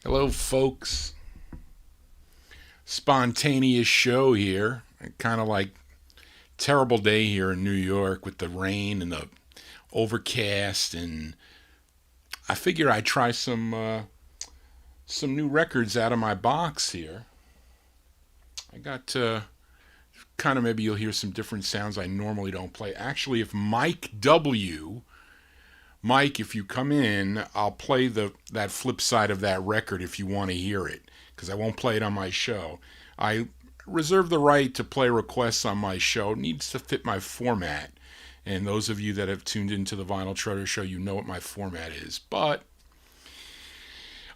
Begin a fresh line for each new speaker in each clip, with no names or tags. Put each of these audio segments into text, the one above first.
Hello, folks. Spontaneous show here. Kind of like terrible day here in New York with the rain and the overcast, and I figure I'd try some new records out of my box here. I got kind of maybe you'll hear some different sounds I normally don't play. Actually, if Mike, if you come in, I'll play that flip side of that record if you want to hear it, because I won't play it on my show. I reserve the right to play requests on my show. It needs to fit my format. And those of you that have tuned into the Vinyltreasure show, you know what my format is. But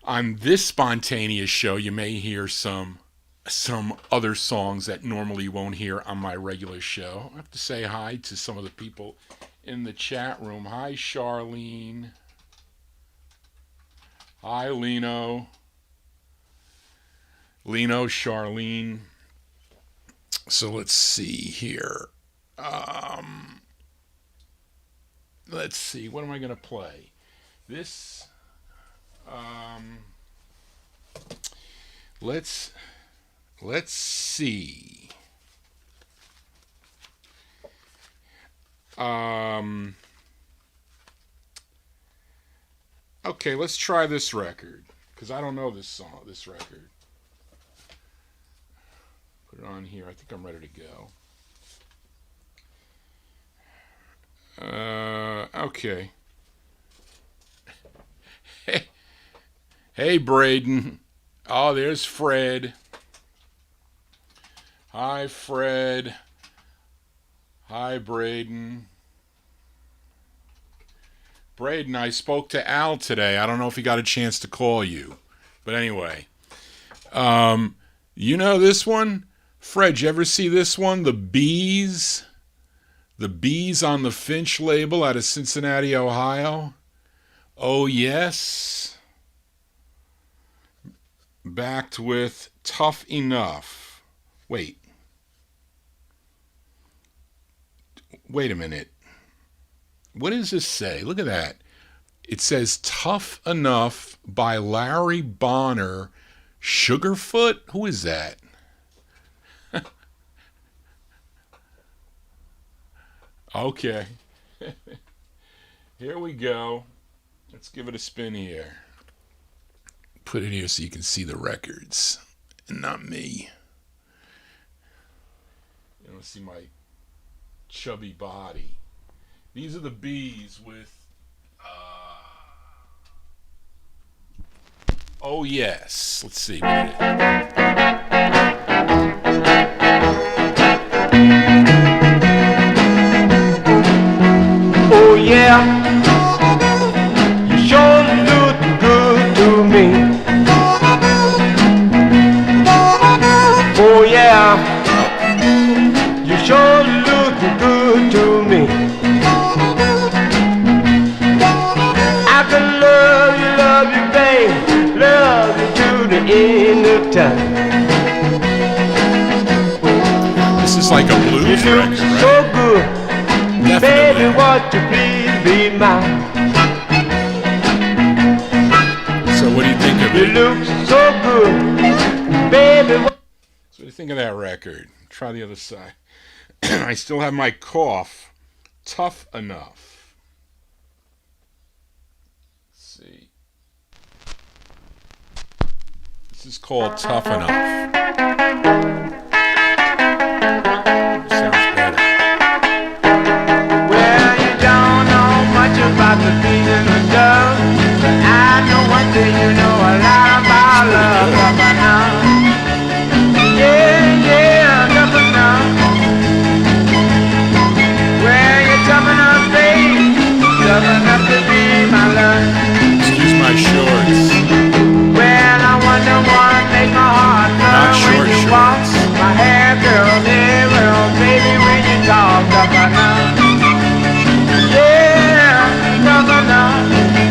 on this spontaneous show, you may hear some other songs that normally you won't hear on my regular show. I have to say hi to some of the people in the chat room. Hi, Charlene. Hi, Lino, Charlene. So let's see here. Let's see. What am I going to play? This. Let's see. Okay, let's try this record, because I don't know this record. Put it on here. I think I'm ready to go. Okay. Hey, Braden. Oh, there's Fred. Hi, Fred. Hi, Braden. Braden, I spoke to Al today. I don't know if he got a chance to call you. But anyway. You know this one? Fred, you ever see this one? The Bees? The Bees on the Finch label out of Cincinnati, Ohio. Oh, yes. Backed with Tough Enough. Wait a minute. What does this say? Look at that. It says Tough Enough by Larry Bonner. Sugarfoot? Who is that? Okay. Here we go. Let's give it a spin here. Put it here so you can see the records and not me. You don't see my chubby body. These are the Bees with oh yes. Let's see.
Oh yeah, you sure look good to me. Oh yeah, you sure look good to me. I can love you, babe, love you to the end of time.
This is like a blues
You look
record, right?
so good.
Definitely.
Baby, won't you please be mine?
So what do you think of
You
it?
look so good, baby.
So what do you think of that record? Try the other side. I still have my cough. Tough Enough. Let's see. This is called Tough Enough. This sounds better.
Well, you don't know much about the feeling of love, but I know one thing, you know a lot about love. Tough enough. Yeah, tough enough. Well, you're tough enough, babe, tough enough to be my love.
Excuse my shorts.
Well, I wonder what make my heart
Not
burn when
short
you walk.
shorts.
My hair curls everywhere, baby, when you talk. Tough enough. Yeah, tough enough.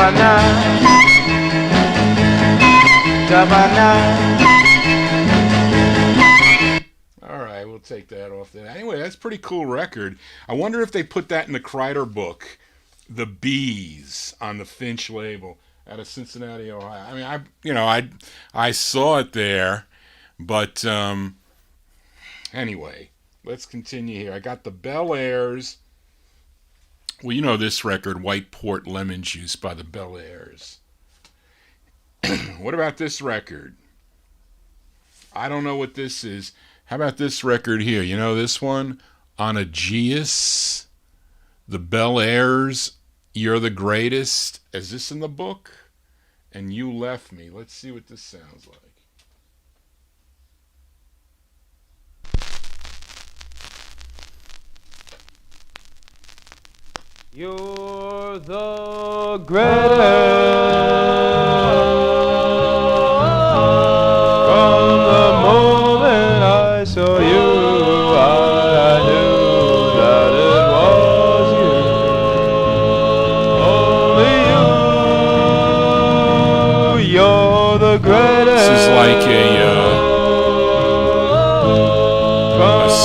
Governor, Governor.
All right, we'll take that off there. Anyway, that's a pretty cool record. I wonder if they put that in the Kreider book, The Bees, on the Finch label out of Cincinnati, Ohio. I mean, I saw it there, but anyway, let's continue here. I got the Bel Airs. Well, you know this record, White Port Lemon Juice by the Bel Airs. What about this record? I don't know what this is. How about this record here? You know this one? On Aegeus, the Bel Airs, You're the Greatest. Is this in the book? And You Left Me. Let's see what this sounds like.
You're the greatest. From the moment I saw you, I knew that it was you. Only you. You're the greatest.
This is like a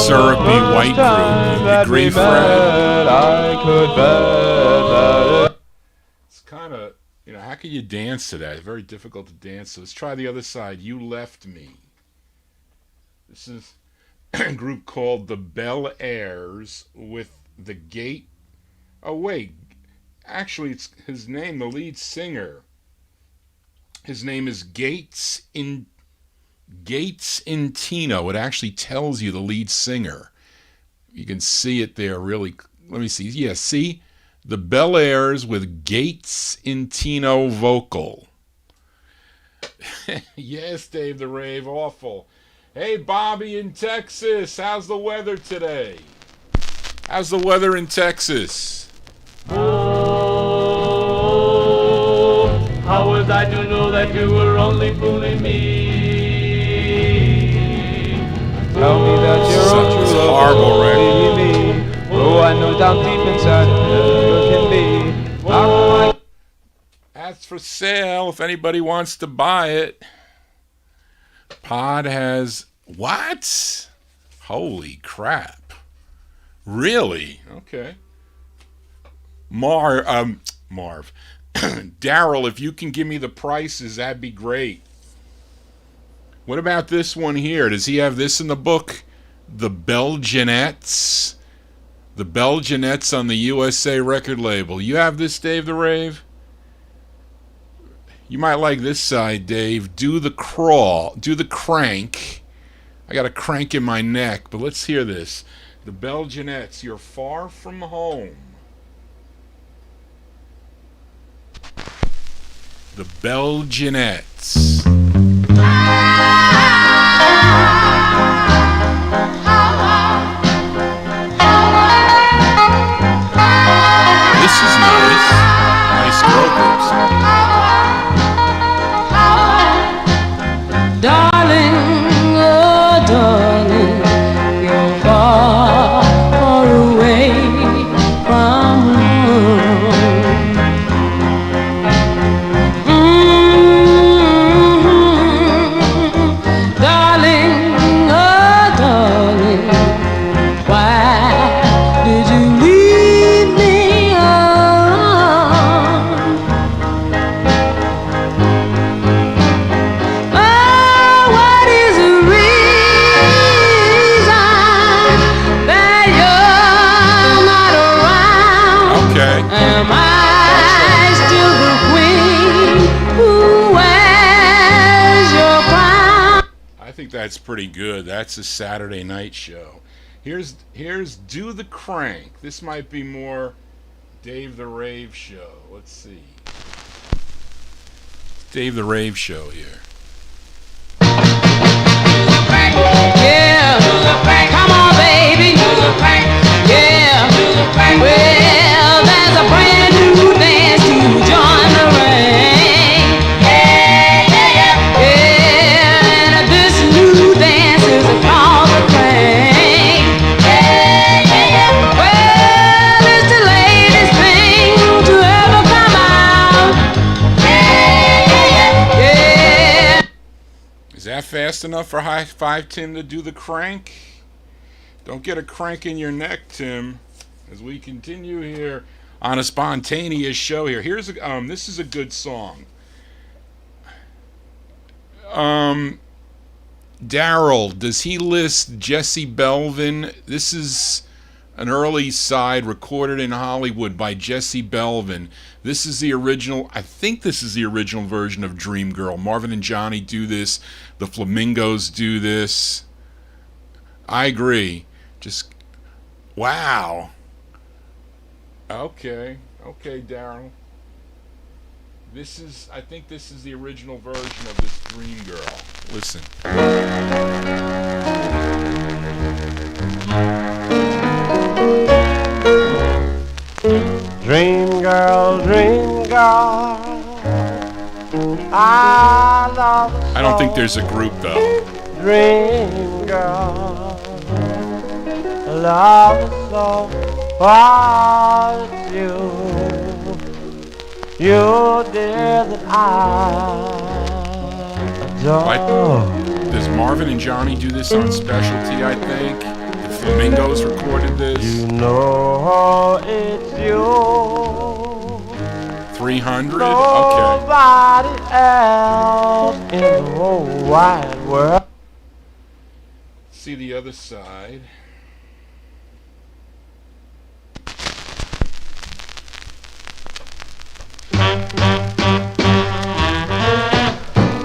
syrupy white group. Degree Fred.
I could bet that it.
It's kind of, how can you dance to that? It's very difficult to dance. So let's try the other side. You Left Me. This is a group called the Bel Airs with the Gate. Oh, wait. Actually, it's his name, the lead singer. His name is Gates Intino. It actually tells you the lead singer. You can see it there really. Let me see. Yeah, see? The Bel Airs with Gates Intino vocal. Yes, Dave the Rave, awful. Hey, Bobby in Texas. How's the weather today? How's the weather in Texas?
Oh, how was I to know that you were only fooling me?
Tell me that you're
Such
true
a
love.
horrible record.
Me. Oh, I know down deep inside it never can be. How come I?
That's for sale if anybody wants to buy it. Pod has what? Holy crap. Really? Okay. Marv. Daryl, if you can give me the prices, that'd be great. What about this one here? Does he have this in the book? The Belgianettes. The Belgianettes on the USA record label. You have this, Dave the Rave? You might like this side, Dave. Do the crank. I got a crank in my neck, but let's hear this. The Belgianettes, You're Far From Home. The Belgianettes. This is nice. Nice girl groups.
Darling, oh darling, you're far, far away from home. Darling, oh darling, why did you leave me alone? Oh, what is the reason that you're not around?
Okay.
Am I still the queen who wears your crown?
I think that's pretty good. That's a Saturday night show. Here's Do the Crank. This might be more Dave the Rave show. Let's see. Dave the Rave show here.
Yeah, come on, baby. Yeah, well, there's a brand new dance to join the ring. Yeah, and this new dance is called the crank. Well, it's the latest thing to ever come out.
fast enough for High Five Tim to do the crank? Don't get a crank in your neck, Tim, as we continue here on a spontaneous show here. This is a good song. Daryl, does he list Jesse Belvin? This is an early side recorded in Hollywood by Jesse Belvin. This is the original, I think this is the original version of Dream Girl. Marvin and Johnny do this. The Flamingos do this. I agree. Just, wow. Okay, Daryl. I think this is the original version of this Dream Girl. Listen.
Dream girl, I love you.
I don't think there's a group though.
Dream girl, love so far it's you dear that I adore.
Does Marvin and Johnny do this on Specialty, I think? The Flamingos recorded this.
You know it's you.
300?
Nobody else in the whole wide world.
See the other side.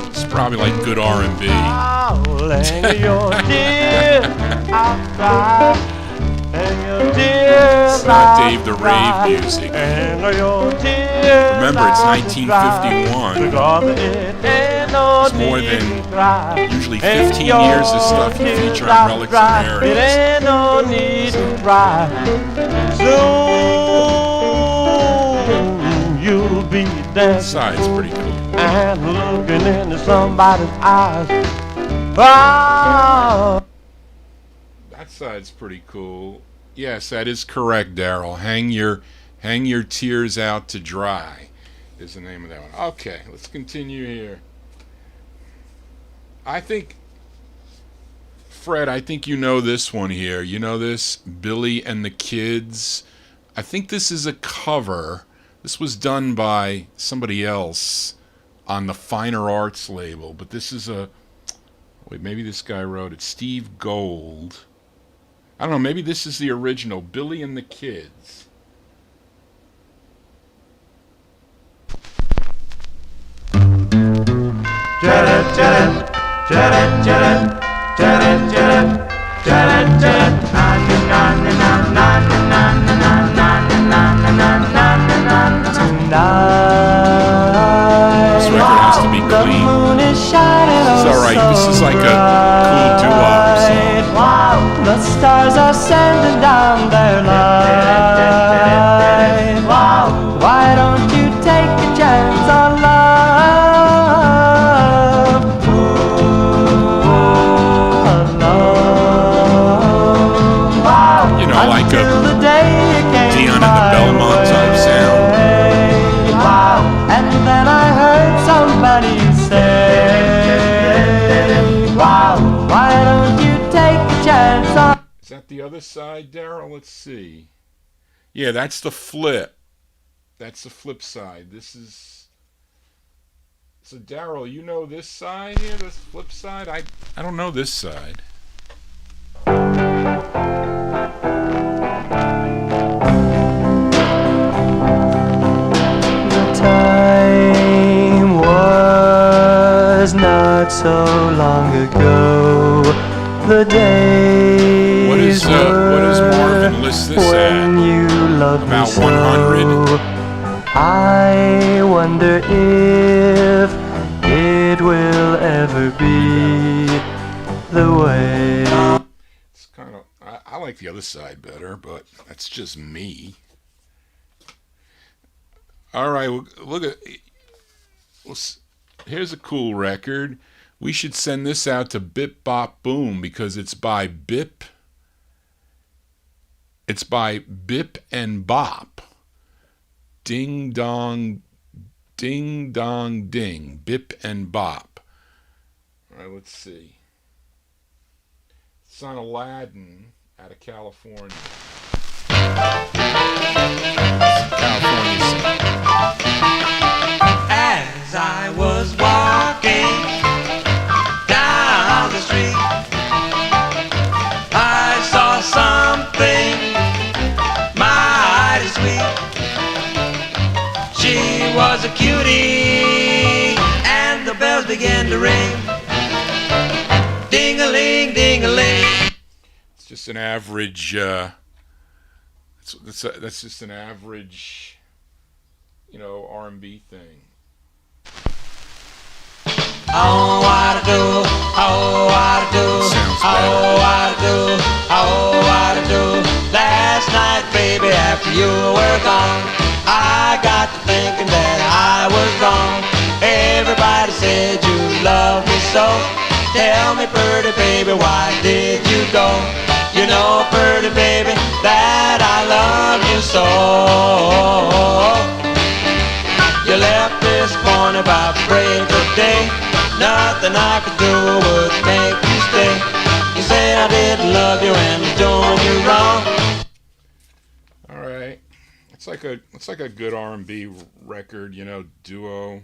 It's probably like good R&B.
I'll hang your tears, I'll cry, and your tears.
It's not Dave the Rave music.
And your tears.
Remember, it's 1951. It's more than usually 15 years of stuff you feature on Relics and
It ain't no need to cry. Soon you'll be dancing.
Side's pretty cool.
And looking into somebody's eyes. Oh.
That side's pretty cool. Yes, that is correct, Daryl. Hang your tears out to dry is the name of that one. Okay, let's continue here. Fred, I think you know this one here. You know this? Billy and the Kids. I think this is a cover. This was done by somebody else on the Finer Arts label, but this is wait, maybe this guy wrote it. Steve Gold. I don't know, maybe this is the original. Billy and the Kids. This record has to be clean. This is alright. This is like a cool doo-wop song.
The stars are sending down their light. Why don't you take a chance on love?
You know, like a Dion and the Belmont type sound.
And then I heard somebody say, why don't you take a chance on?
Is that the other side, Daryl? Let's see. Yeah, that's the flip. That's the flip side. This is... So, Daryl, you know this side here? This flip side? I don't know this side.
The time was not so long ago. The days
What does Marvin list this
when
at?
you loved
About
me so.
100?
I wonder if it will ever be the way.
It's kind of... I like the other side better, but that's just me. All right, look at... Here's a cool record. We should send this out to Bip Bop Boom because it's by Bip. It's by Bip and Bop. Ding dong, ding dong ding. Bip and Bop. All right, let's see. It's on Aladdin out of California. California song.
As I was walking down the street, I saw something mighty sweet. She was a cutie, and the bells began to ring. Ding-a-ling, ding-a-ling.
It's just an average. That's just an average, R&B thing.
Oh, what to do, oh, what to do,
Sounds
oh,
better.
what to do, oh, what to do. Last night, baby, after you were gone, I got to thinking that I was wrong. Everybody said you loved me so. Tell me, pretty baby, why did you go? You know, pretty baby, that I love you so. You left this morning by break of day. Nothing I could do would make you stay. You say I didn't love you and I'm doing you wrong.
All right, it's like a good R&B record, duo.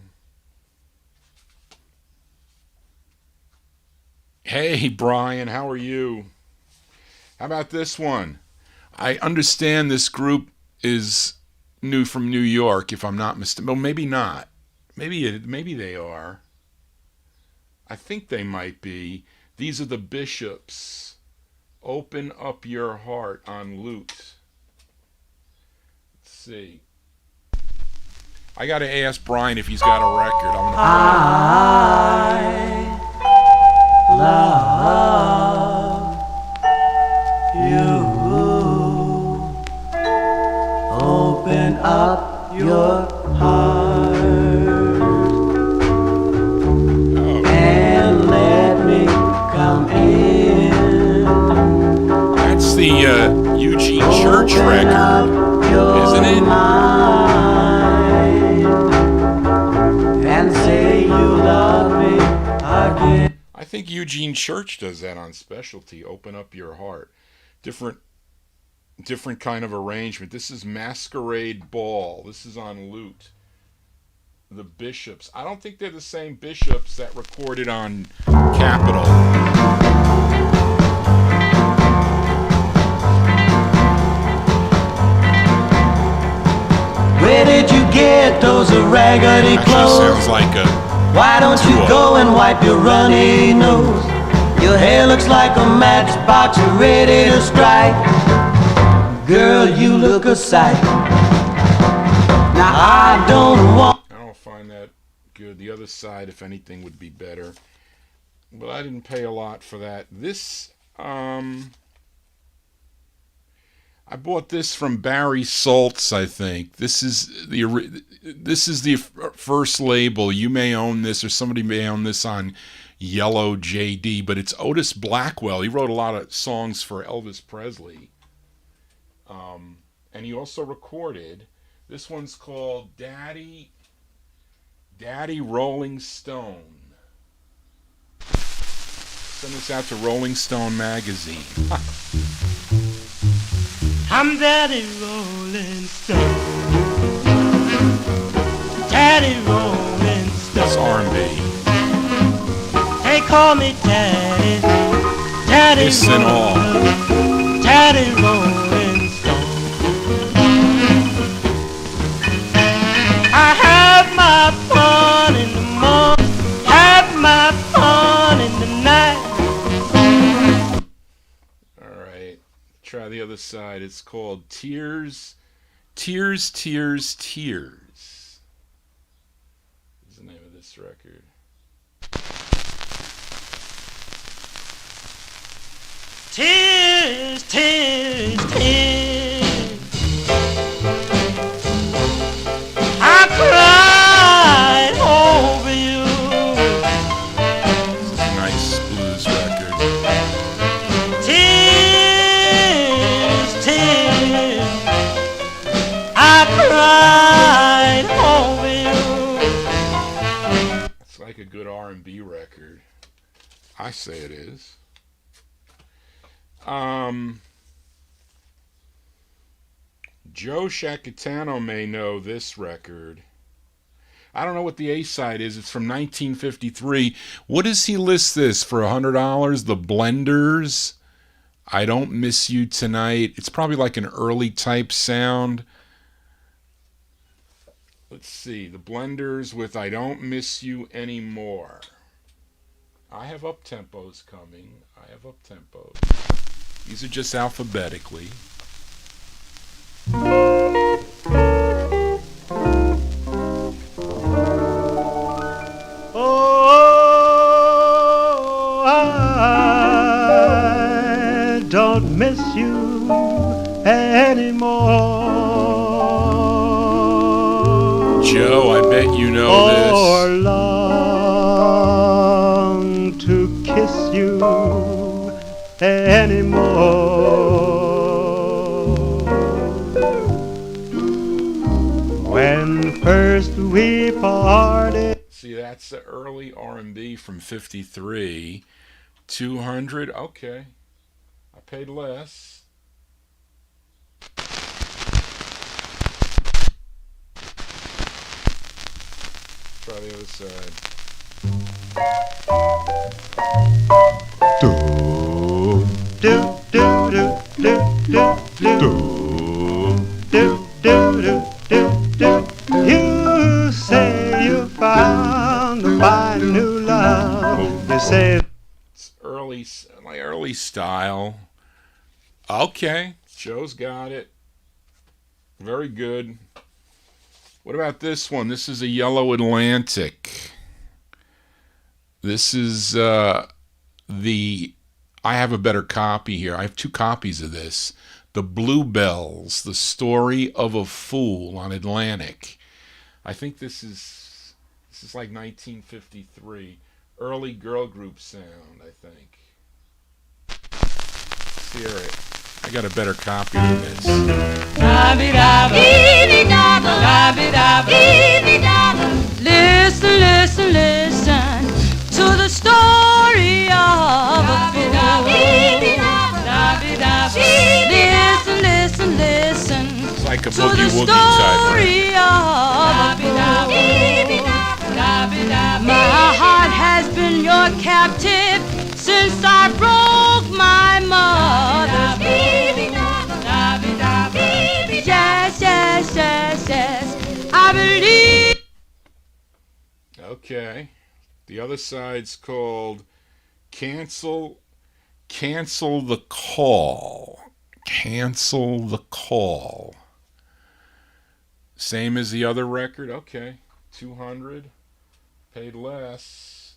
Hey Brian, how are you? How about this one? I understand this group is new from New York, if I'm not mistaken. Well, maybe not. Maybe they are. I think they might be. These are the Bishops. Open Up Your Heart on lute. Let's see. I got to ask Brian if he's got a record. I'm gonna
Love you. Open up your heart and let me come in.
That's the Eugene Church record, isn't it?
And say you love me again.
I think Eugene Church does that on Specialty. Open Up Your Heart. Different kind of arrangement. This is Masquerade Ball. This is on lute. The Bishops. I don't think they're the same Bishops that recorded on Capitol.
Where did you get those raggedy
Actually
clothes?
sounds like a
Why don't you
duo.
go and wipe your runny nose? Your hair looks like a matchbox ready to strike. Girl, you look a sight. Now I don't want.
I don't find that good. The other side, if anything, would be better. But I didn't pay a lot for that. This, I bought this from Barry Saltz, I think. This is the first label. You may own this, or somebody may own this on Yellow JD, but it's Otis Blackwell. He wrote a lot of songs for Elvis Presley. And he also recorded, this one's called Daddy Rolling Stone. Send this out to Rolling Stone magazine.
I'm Daddy Rolling Stone. Daddy Rolling
That's
Stone.
R&B.
They call me Daddy. Daddy
This and all.
Daddy Rolling Stone. I have my fun in the morning, have my fun in the night.
All right. Try the other side. It's called Tears, Tears, Tears, Tears. Is the name of this record.
Tears, tears, tears. I cried over you.
It's a nice blues record.
Tears, tears. I cried over you.
It's like a good R&B record. I say it is. Joe Shacatano may know this record. I don't know what the A-side is. It's from 1953. What does he list this for? $100? The Blenders. I Don't Miss You Tonight. It's probably like an early type sound. Let's see. The Blenders with I Don't Miss You Anymore. I have up-tempos coming. I have up-tempos. These are just alphabetically.
Oh, I don't miss you anymore.
Joe, I bet you know this.
Or long to kiss you anymore. When first we parted.
See, that's the early R&B from 53. 200, okay. I paid less. Try the other side.
Do, do, do, do, do, do, do, do, do, do. You say you found my new love. You say
it's early, like early style. Okay, Joe's got it. Very good. What about this one? This is a Yellow Atlantic. This is I have a better copy here. I have two copies of this. The Bluebells, The Story of a Fool on Atlantic. I think this is like 1953. Early girl group sound, I think. Let's hear it. I got a better copy than this.
Listen, listen, listen to the story of a fool. Listen, listen, listen
It's like a
to
boogie
the
woogie type.
story of a fool. My heart has been your captive since I broke my mother's will. Yes, yes, yes, yes, I believe.
Okay. The other side's called Cancel the Call. Cancel the Call. Same as the other record. Okay. 200. Paid less.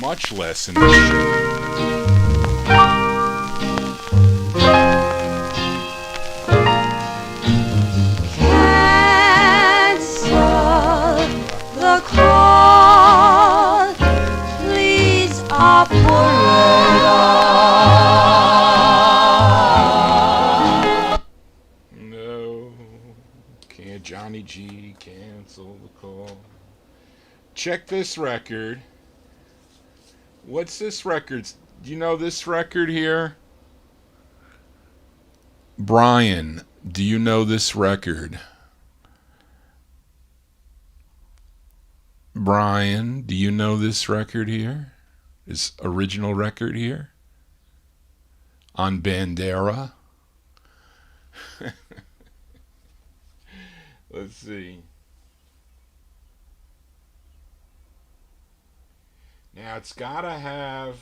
Much less in this shit.
The call, please operator.
No, can't. Johnny G, cancel the call. Check this record. What's this record? Do you know this record here? Brian, do you know this record? Brian, do you know this record here? This original record here? On Bandera? Let's see. Now it's gotta have...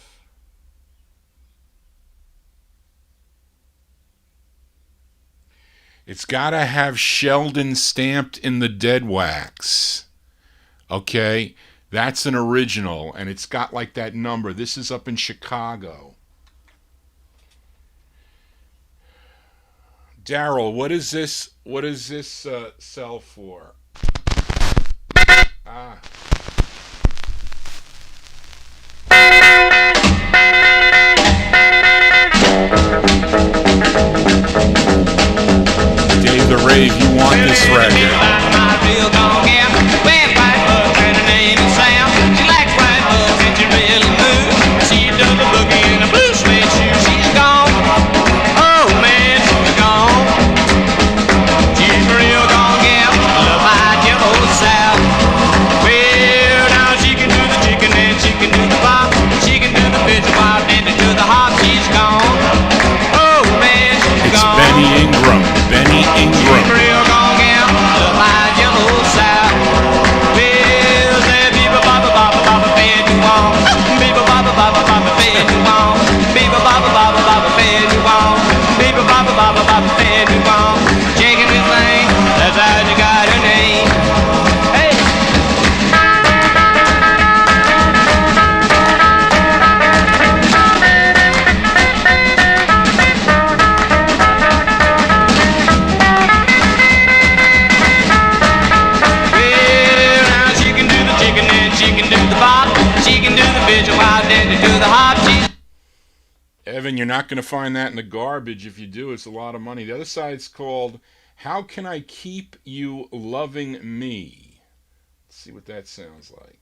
It's gotta have Sheldon stamped in the dead wax. Okay, that's an original, and it's got like that number. This is up in Chicago. Daryl, what is this? What does this sell for? Ah. Dave the Rave, you want this record?
My real gone gal, well, white bug and her name is Sam.
Marvin, you're not going to find that in the garbage. If you do, it's a lot of money. The other side's called How Can I Keep You Loving Me? Let's see what that sounds like.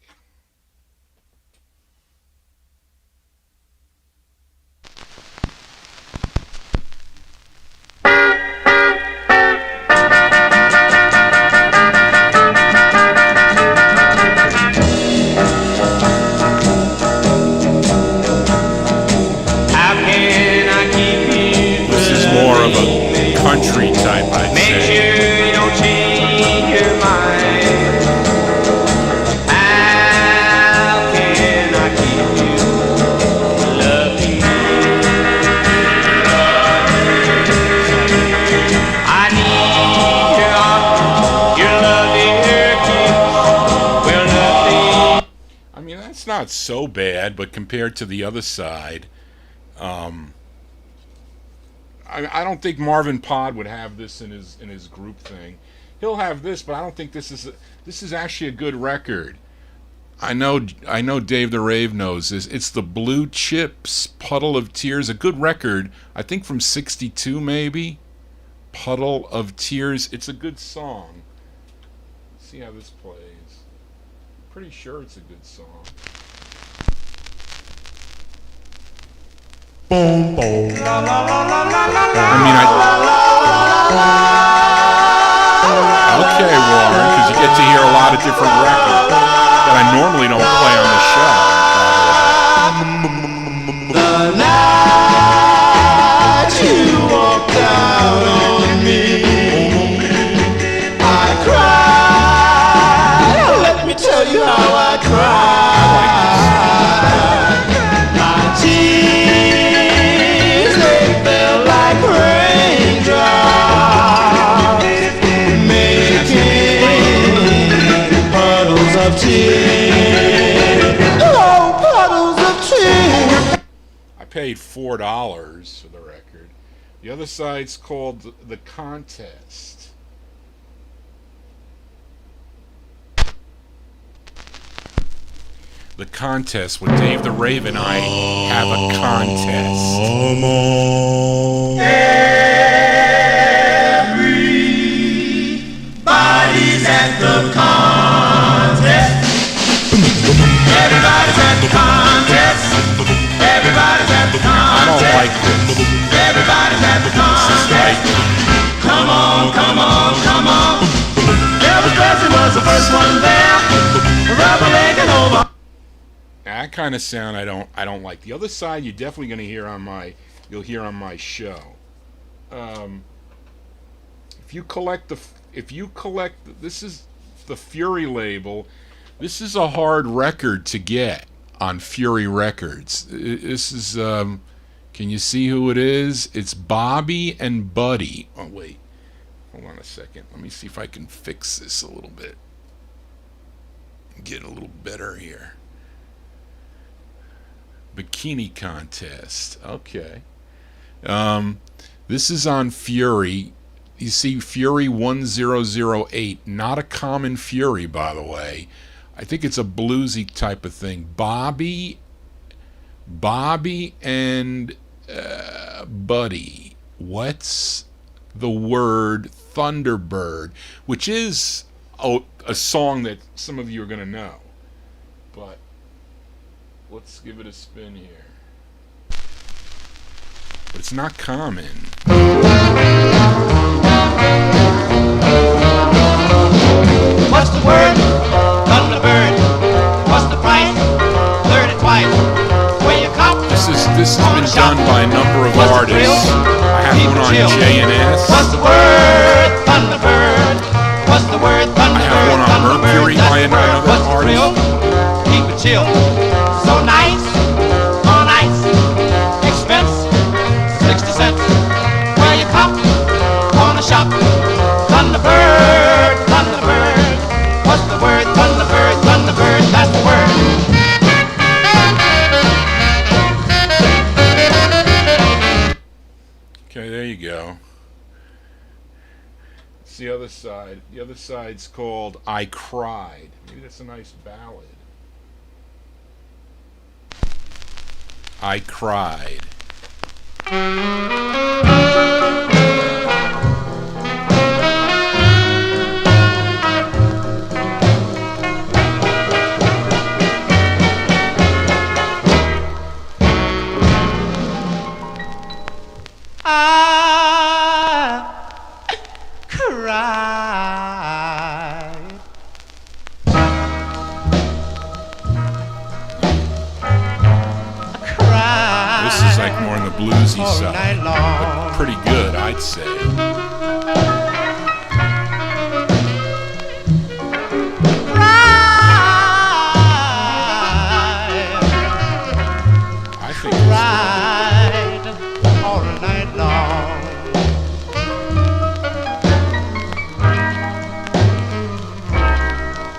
Country type, I'd
Make
say.
sure you don't change your mind. How can I keep you loving me? I need your arm, your loving, your kiss. Well, nothing.
I mean, that's not so bad, but compared to the other side, I don't think Marvin Pod would have this in his group thing. He'll have this, but I don't think this is actually a good record. I know Dave the Rave knows this. It's the Blue Chips, Puddle of Tears, a good record. I think from '62 maybe. Puddle of Tears. It's a good song. Let's see how this plays. Pretty sure it's a good song.
Boom, boom.
Okay, Warren, because you get to hear a lot of different records that I normally don't play on the show.
The night you walked out on me, I cried. Let me tell you how I cried. My tears, they fell like raindrops, making puddles of tears. Oh, puddles of tears.
I paid $4 for the record. The other side's called The Contest. The Contest with Dave the Rave and I have a contest.
Everybody's at the contest. Everybody's at the contest. Everybody's at the
I don't
contest.
like this.
Everybody's at the contest. Come on, come on, come on. Elvis Presley was the first one there. Rubber legged over.
That kind of sound I don't like. The other side you're definitely going to hear on my show. If you collect this is the Fury label. This is a hard record to get on Fury Records. This is can you see who it is? It's Bobby and Buddy. Oh wait. Hold on a second. Let me see if I can fix this a little bit. Get a little better here. Bikini Contest. Okay. This is on Fury. You see Fury 1008. Not a common Fury, by the way. I think it's a bluesy type of thing. Bobby and Buddy. What's the word Thunderbird? Which is a song that some of you are going to know. But let's give it a spin here. But it's not common.
What's the word? Thunderbird. What's the price? 30 twice. Where you cop?
This has been done by a number of artists. I have one on J&S.
What's the word? Thunderbird. What's the word? Thunderbird.
I have one on Mercury by another artist.
Keep it chill. So nice. On ice. Expense. 60 cents. Where you cop? On a shop. Thunderbird. Thunderbird. What's the word? Thunderbird. Thunderbird. That's the word.
Okay, there you go. It's the other side. The other side's called I Cried. Maybe that's a nice ballad. I Cried. This is like more on the bluesy side, but pretty good, I'd say. I think it's
all night long.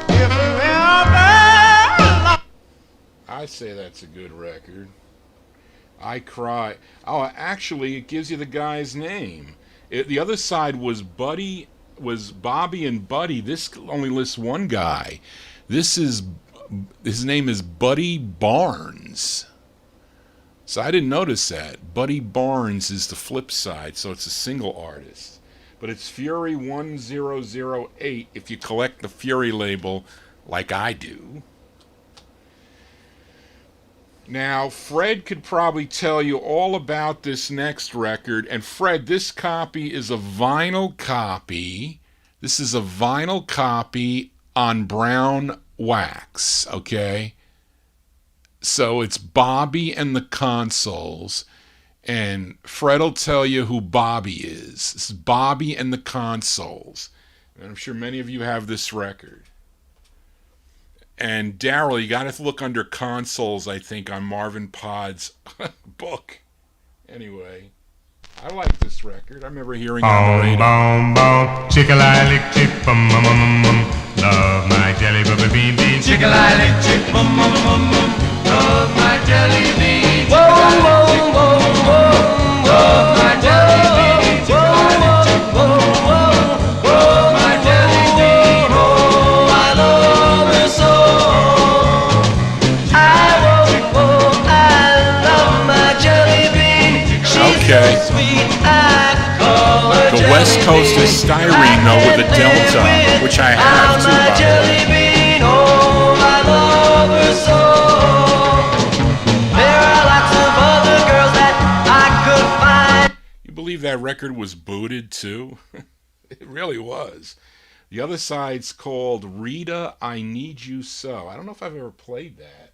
If you ever
I say that's a good record. I Cry. Oh, actually, it gives you the guy's name. The other side was Bobby and Buddy. This only lists one guy. His name is Buddy Barnes. So I didn't notice that. Buddy Barnes is the flip side, so it's a single artist. But it's Fury 1008 if you collect the Fury label like I do. Now, Fred could probably tell you all about this next record. And Fred, this copy is a vinyl copy. This is a vinyl copy on brown wax, okay? So it's Bobby and the Consoles. And Fred will tell you who Bobby is. This is Bobby and the Consoles. And I'm sure many of you have this record. And Daryl, you got to look under Consoles, I think, on Marvin Pod's book. Anyway, I like this record. I remember hearing it on the radio.
Chick-a-li-lick, chick-bum-bum-bum-bum. Love my jelly bean bean.
Chick-a-li-lick, chick-bum-bum-bum-bum. Love my jelly bean. Whoa, whoa, whoa, whoa. Love my jelly bean. Chick-a-li-lick, chick-bum-bum-bum. Love my jelly bean. Oh, I love her so.
Okay. The West Coast is styrene, though, with a delta, which I have, too, by the way. You believe that record was booted, too? It really was. The other side's called Rita, I Need You So. I don't know if I've ever played that.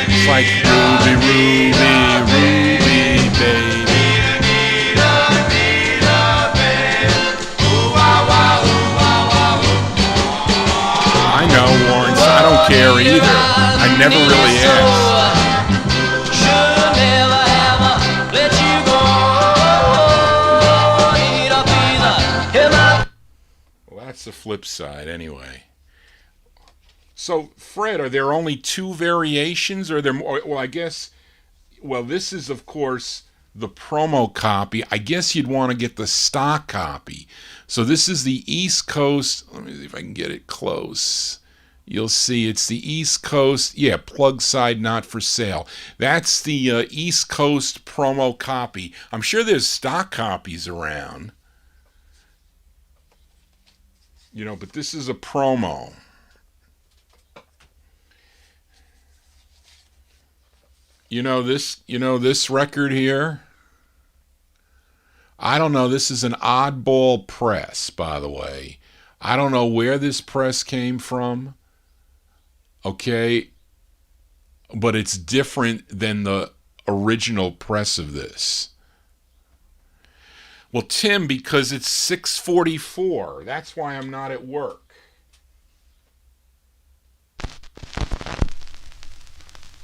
It's like Ruby, Ruby, Ruby, baby. I know, Warren, I don't care either. I never really asked. Well, that's the flip side, anyway. So, Fred, are there only two variations? Or are there more? Well, I guess, this is, of course, the promo copy. I guess you'd want to get the stock copy. So this is the East Coast. Let me see if I can get it close. You'll see it's the East Coast. Yeah, plug side not for sale. That's the East Coast promo copy. I'm sure there's stock copies around. But this is a promo. This record here? I don't know. This is an oddball press, by the way. I don't know where this press came from. Okay? But it's different than the original press of this. Well, Tim, because it's 6:44. That's why I'm not at work.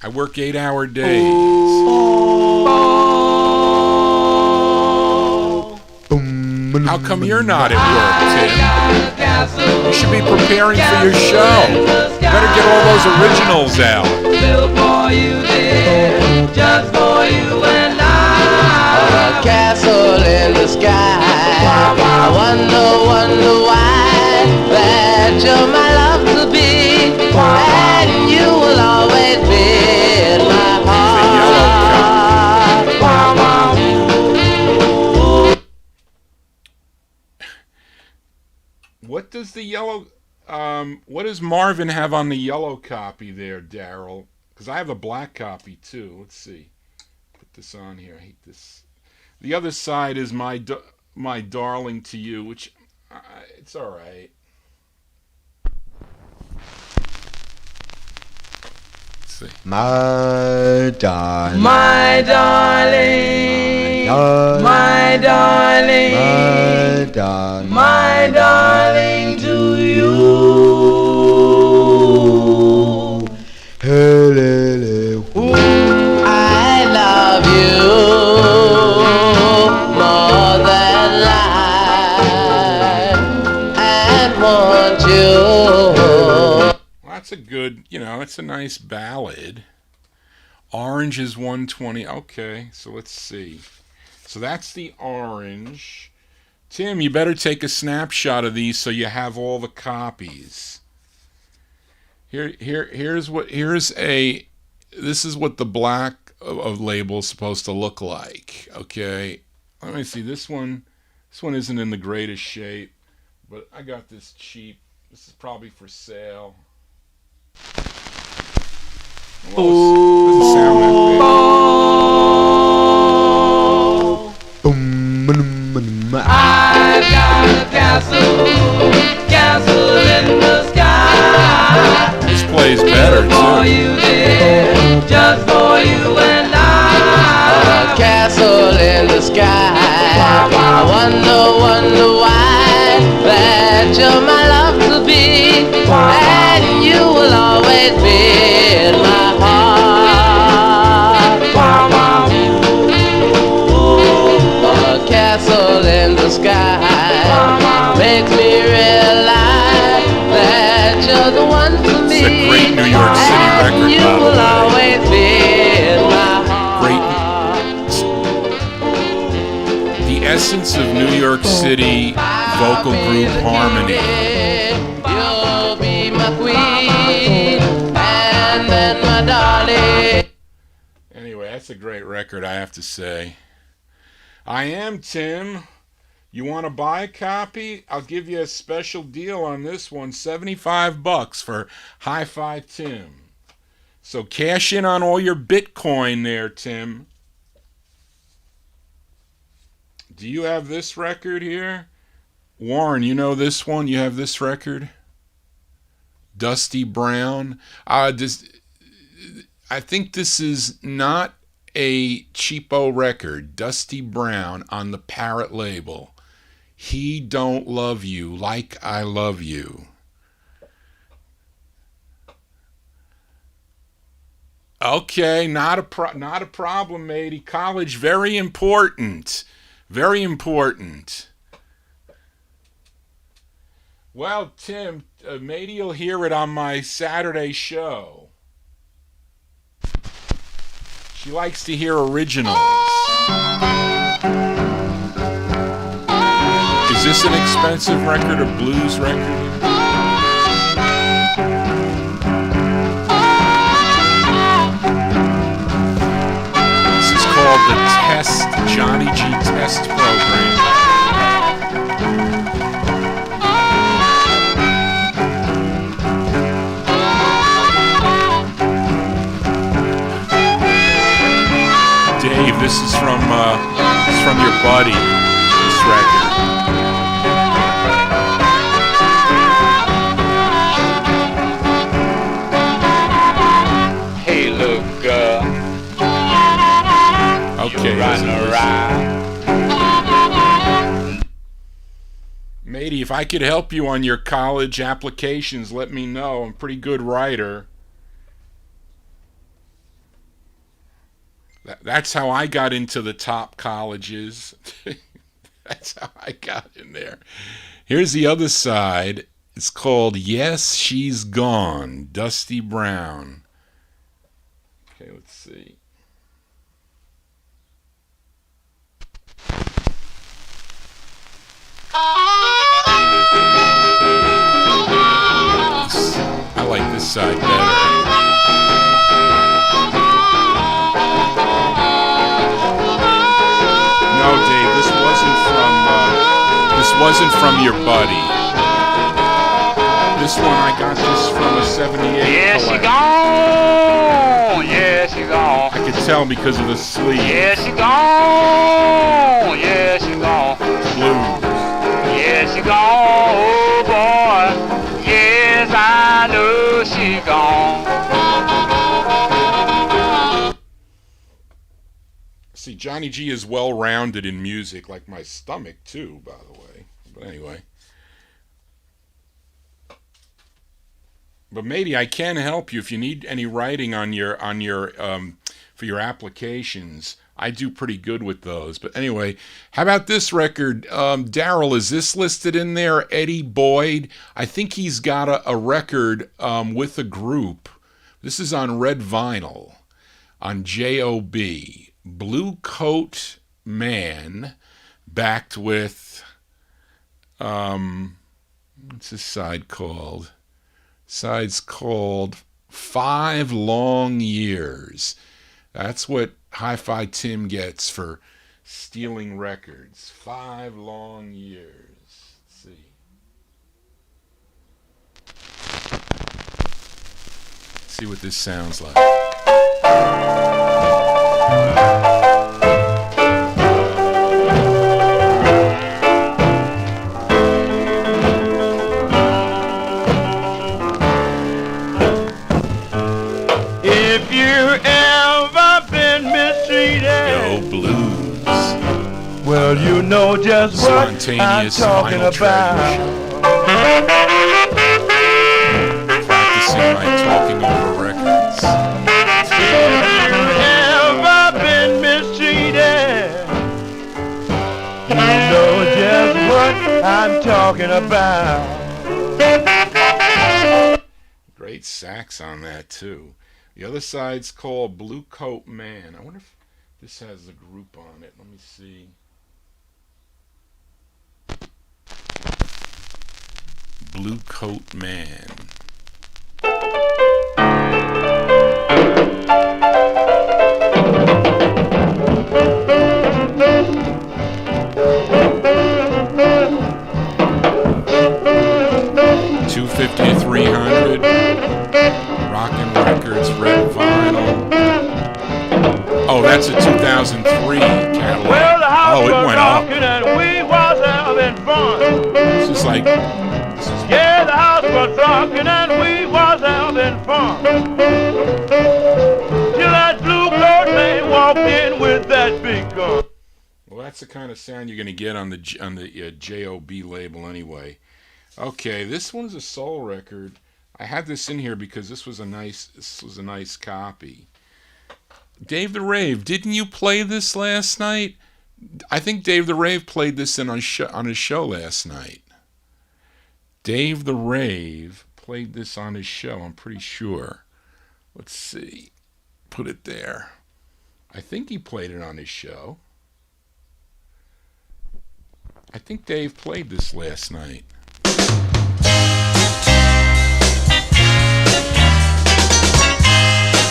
I work 8-hour days. How come you're not at work, Tim? You should be preparing for your show. You better get all those originals out.
Built for you, dear, just for you and I.
what does the yellow? What does Marvin have on the yellow copy there, Daryl? Because I have a black copy too. Let's see. Put this on here. I hate this. The other side is my darling to you, which it's all right. Let's see.
My darling,
My darling, my darling,
my darling,
my darling to you. I love you more than life and want you.
Well, that's a good, it's a nice ballad. Orange is 120. Okay, so let's see. So that's the orange. Tim, you better take a snapshot of these so you have all the copies. This is what the black label is supposed to look like. Okay, let me see. This one isn't in the greatest shape, but I got this cheap. This is probably for sale. Well, it doesn't sound that
I've got a castle in the sky.
big. This plays better
For
too.
you, dear, just for you and I. A castle in the sky. I wonder why that you're my love to be, and you will always be in my heart. A castle in the sky makes me realize that you're the one for me.
It's a great New York City record,
and you
by the
will
way.
always be in my
Great.
heart.
The essence of New York City vocal group harmony.
You'll be my queen, and then my darling.
Anyway, that's a great record, I have to say. I am Tim. You want to buy a copy? I'll give you a special deal on this one, $75 for Hi-Fi Tim. So cash in on all your Bitcoin there, Tim. Do you have this record here? Warren, you know this one? You have this record? Dusty Brown. I think this is not a cheapo record. Dusty Brown on the Parrot label. He Don't Love You Like I Love You. Okay, not a problem, matey. College, very important. Very important. Well, Tim, matey will hear it on my Saturday show. She likes to hear originals. Is this an expensive record, a blues record? This is called the Test, Johnny G Test Program. Dave, this is from your buddy, this record.
Hey, look, girl.
Okay,
You're running around.
matey, if I could help you on your college applications, let me know. I'm a pretty good writer. That's how I got into the top colleges. That's how I got in there. Here's the other side. It's called Yes, She's Gone, Dusty Brown. Okay, let's see. I like this side better. No, Dave, this wasn't from your buddy. This one I got this from a 78
Yeah, she
collection.
gone. Yeah, she gone.
I could tell because of the sleeve.
Yeah, she gone. Yeah, she gone.
Blues.
Yeah, she gone. Oh boy. Yes, I know she gone.
See, Johnny G is well-rounded in music, like my stomach too, by the way. But anyway. But maybe I can help you if you need any writing on your for your applications. I do pretty good with those. But anyway, how about this record? Daryl, is this listed in there? Eddie Boyd. I think he's got a record with a group. This is on red vinyl on JOB. Blue Coat Man, backed with what's this side called? Side's called 5 Long Years. That's what Hi-Fi Tim gets for stealing records. 5 long years. Let's see. See what this sounds like.
If you ever been mistreated,
Yo, blues.
well, you know just what I'm
Spontaneous
talking
Vinyl
about.
Treasure. Practicing my talking over records.
If you ever been mistreated, you know just what I'm talking about.
Great sax on that too. The other side's called Blue Coat Man. I wonder if this has a group on it. Let me see. Blue Coat Man. $250 to $300. Rockin' Records, red vinyl. Oh, that's a 2003 catalog.
Well, the house
Oh, it
was
went up.
rocking and we was having fun.
This is like,
Yeah, the house was rocking and we was having fun. Till that blue coat man walked in with that big gun.
well, that's the kind of sound you're gonna get on the JOB label anyway. Okay, this one's a soul record. I had this in here because this was a nice copy. Dave the Rave, didn't you play this last night? I think Dave the Rave played this on his show last night. Dave the Rave played this on his show, I'm pretty sure. Let's see. Put it there. I think he played it on his show. I think Dave played this last night.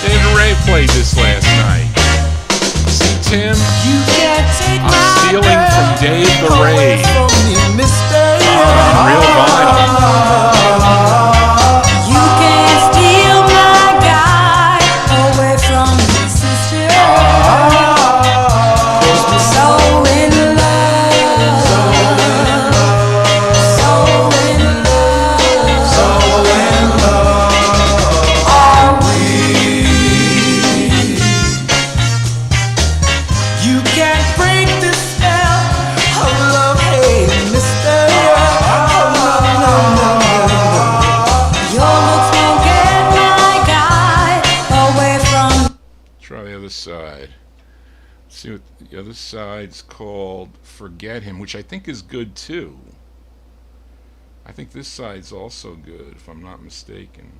Dave the Rave played this last night. See, Tim, I'm stealing from Dave the Rave on real vinyl.
You can't steal my guy away from me, sister. So in love, so in love, are we? You can't break the spell of love, hey, mister. Your looks won't get my guy away from.
Try the other side. Let's see what the other side's called. Forget Him, which I think is good too. I think this side's also good, if I'm not mistaken.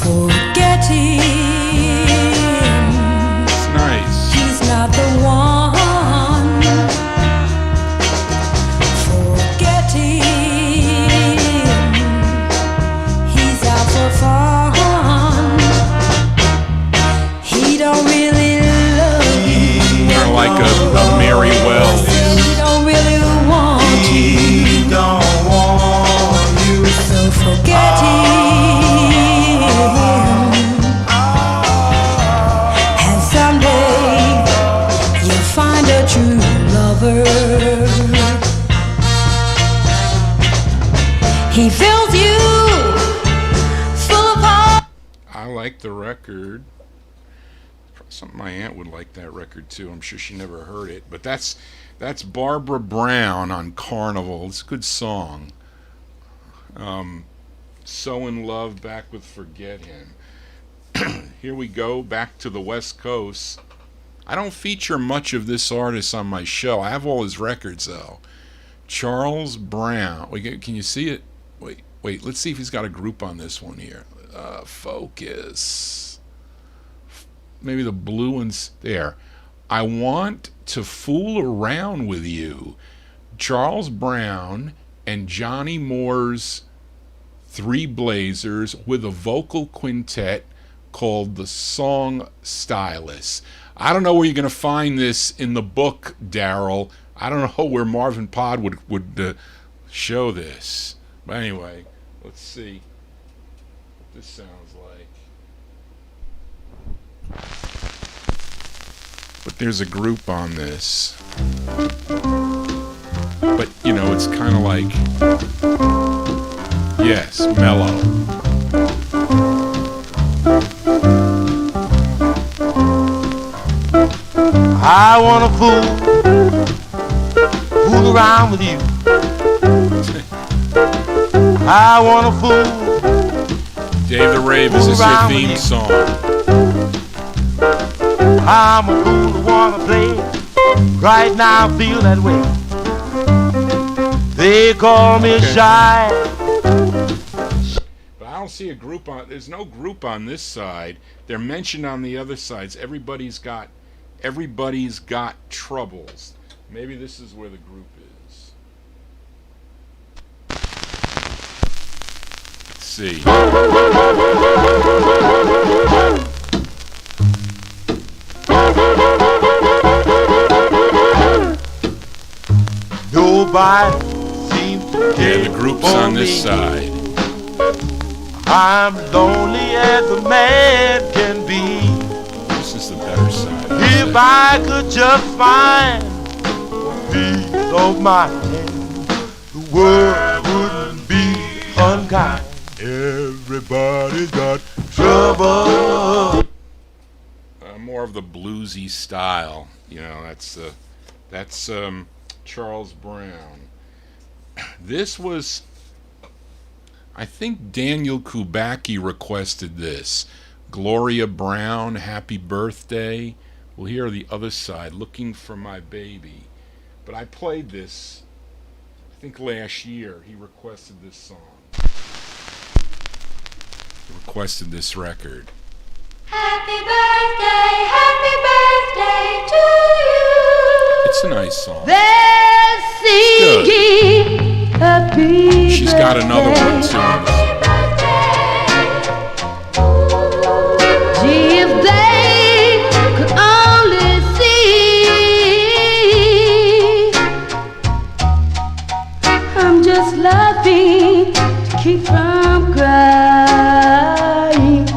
Forget him.
It's nice.
He's not the one. Forget him. He's out for fun. He fills you full of hope.
I like the record. Something my aunt would like that record too. I'm sure she never heard it, but that's Barbara Brown on Carnival. It's a good song. So in Love, back with Forget Him. Here we go, back to the West Coast. I don't feature much of this artist on my show. I have all his records though. Charles Brown. Wait, can you see it? Wait. Let's see if he's got a group on this one here. Focus. Maybe the blue one's there. I Want to Fool Around with You. Charles Brown and Johnny Moore's Three Blazers with a vocal quintet called the Song Stylists. I don't know where you're going to find this in the book, Daryl. I don't know where Marvin Pod would show this. But anyway, let's see what this sounds like. But there's a group on this. But, you know, it's kind of like, yes, mellow.
I wanna fool around with you. I wanna fool.
Dave the Rave, is this your theme song?
I'm a fool who wanna play. Right now I feel that way. They call me shy.
But I don't see a group on. There's no group on this side. They're mentioned on the other sides. Everybody's got troubles. Maybe this is where the group is. Let's see.
Nobody seems to care.
Yeah, the group's on this side.
I'm lonely as a man can be.
This is the better side.
If I could just find peace of mind, the world wouldn't be unkind. Everybody's got trouble.
More of the bluesy style, you know. That's Charles Brown. This was, I think Daniel Kubacki requested this. Gloria Brown, Happy Birthday. Well, here are the other side, Looking for My Baby. But I played this, I think last year. He requested this song. He requested this record.
Happy birthday to you.
It's a nice song.
They're singing happy
She's got another one too.
Gee, if they could only see, I'm just laughing to keep from crying.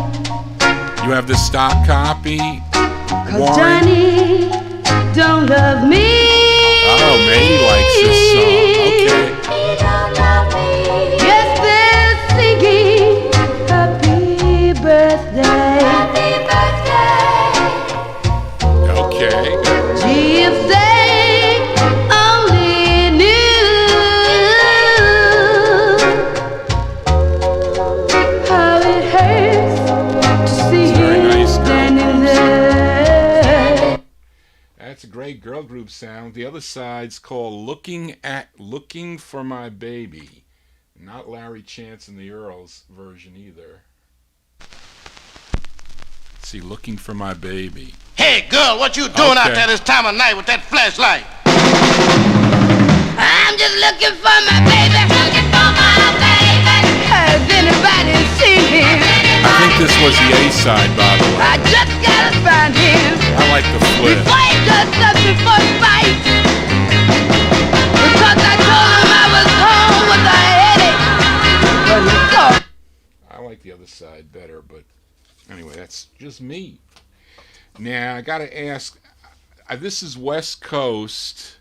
You have the stock copy,
'Cause
Warren?
Johnny don't love me.
Oh, Maybe likes this song. Okay.
He don't love me. Yes, they're singing happy birthday. Happy birthday.
Okay.
Gee, if they only knew how it hurts to see
Very
him
nice girl
standing
group
there.
That's a great girl group sound. The other side's called Looking for My Baby. Not Larry Chance and the Earls version either. Let's see, Looking for My Baby.
Hey, girl, what you doing out
Okay.
there this time of night with that flashlight?
I'm just looking for my baby. Looking for my baby. Has anybody seen him?
I think this was the A side, by the way.
I just gotta find him.
I like the flip.
Before he does something for fight. Because I told him I was home with a headache. But he thought.
I like the other side better, but anyway, that's just me. Now, I gotta ask, this is West Coast.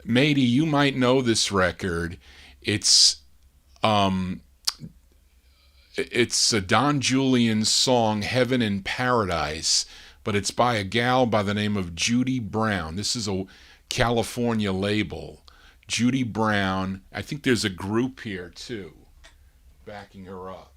Matey, you might know this record. It's It's a Don Julian song, Heaven in Paradise, but it's by a gal by the name of Judy Brown. This is a California label. Judy Brown. I think there's a group here, too, backing her up.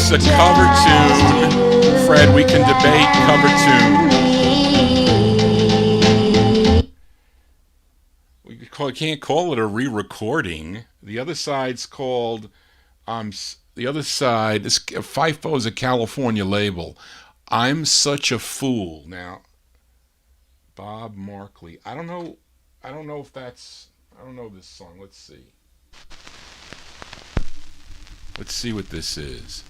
A cover tune. Fred, we can debate cover tune. We can't call it a re-recording. The other side's called the other side is FIFO is a California label. I'm Such a Fool. Now, Bob Markley. I don't know if that's, I don't know this song. Let's see. Let's see what this is.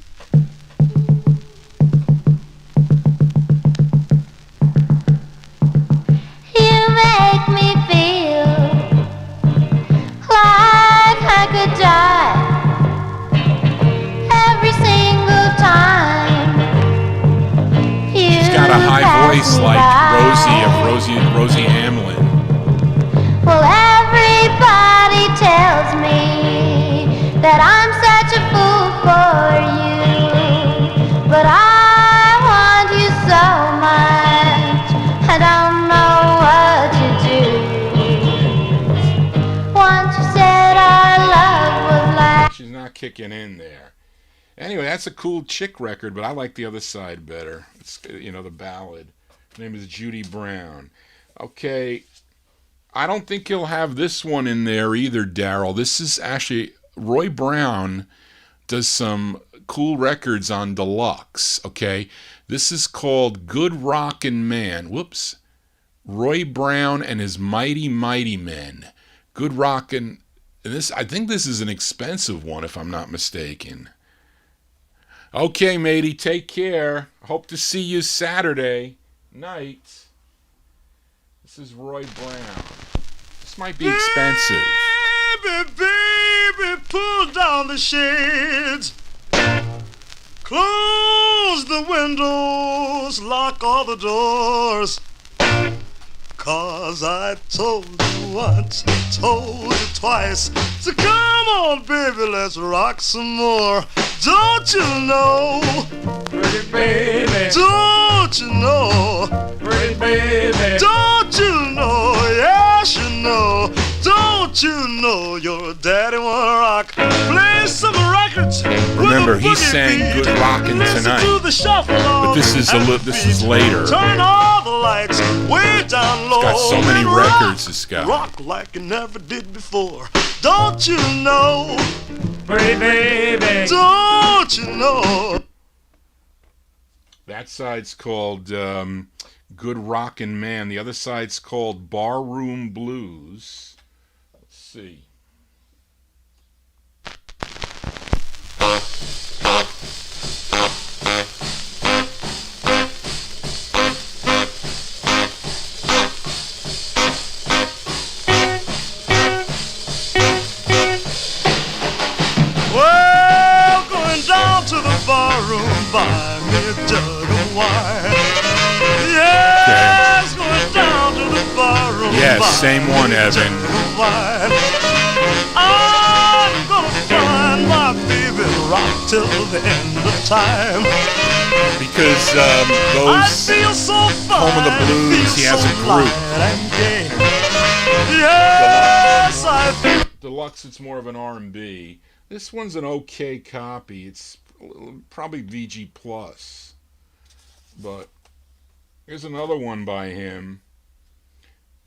Like Rosie Hamlin.
Well, everybody tells me that I'm such a fool for you, but I want you so much, I don't know what to do. Once you said our love was like...
She's not kicking in there. Anyway, that's a cool chick record, but I like the other side better. It's, the ballad. Her name is Judy Brown. Okay, I don't think you'll have this one in there either, Daryl. This is actually, Roy Brown does some cool records on Deluxe, okay? This is called Good Rockin' Man. Whoops. Roy Brown and his Mighty Mighty Men. Good Rockin'. And I think this is an expensive one, if I'm not mistaken. Okay, matey, take care. Hope to see you Saturday night. This is Roy Brown. This might be expensive.
Baby, baby, pull down the shades, close the windows, lock all the doors, 'cause I told you once, told you twice, so come on, baby, let's rock some more. Don't you know,
Pretty baby,
don't you know,
pretty baby,
don't you know, yes you know, don't you know your daddy wanna rock? Play some records.
Remember, he sang Good Rockin' tonight, but this is later.
Turn all the lights way down low.
He's got so many records, this guy.
Rock like you never did before. Don't you know,
pretty baby,
don't you know?
That side's called Good Rockin' Man. The other side's called Barroom Blues. Let's see.
Well, going down to the barroom, buy me a jug of wine. Yes, going down to the barroom.
Yes, same one, Evan.
I'm gonna find my baby rock till the end of time.
Because
I
those
feel so fine,
Home of the Blues, he has a group.
Yes, I feel.
Deluxe, it's more of an R&B. This one's an okay copy. It's probably VG Plus. But here's another one by him.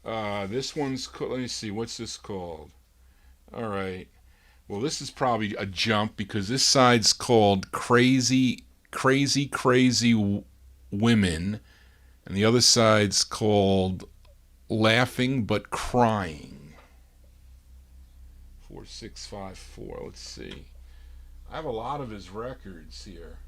This one's let me see, what's this called? All right. Well, this is probably a jump because this side's called Crazy Women, and the other side's called Laughing But Crying. 4654. Let's see. I have a lot of his records here.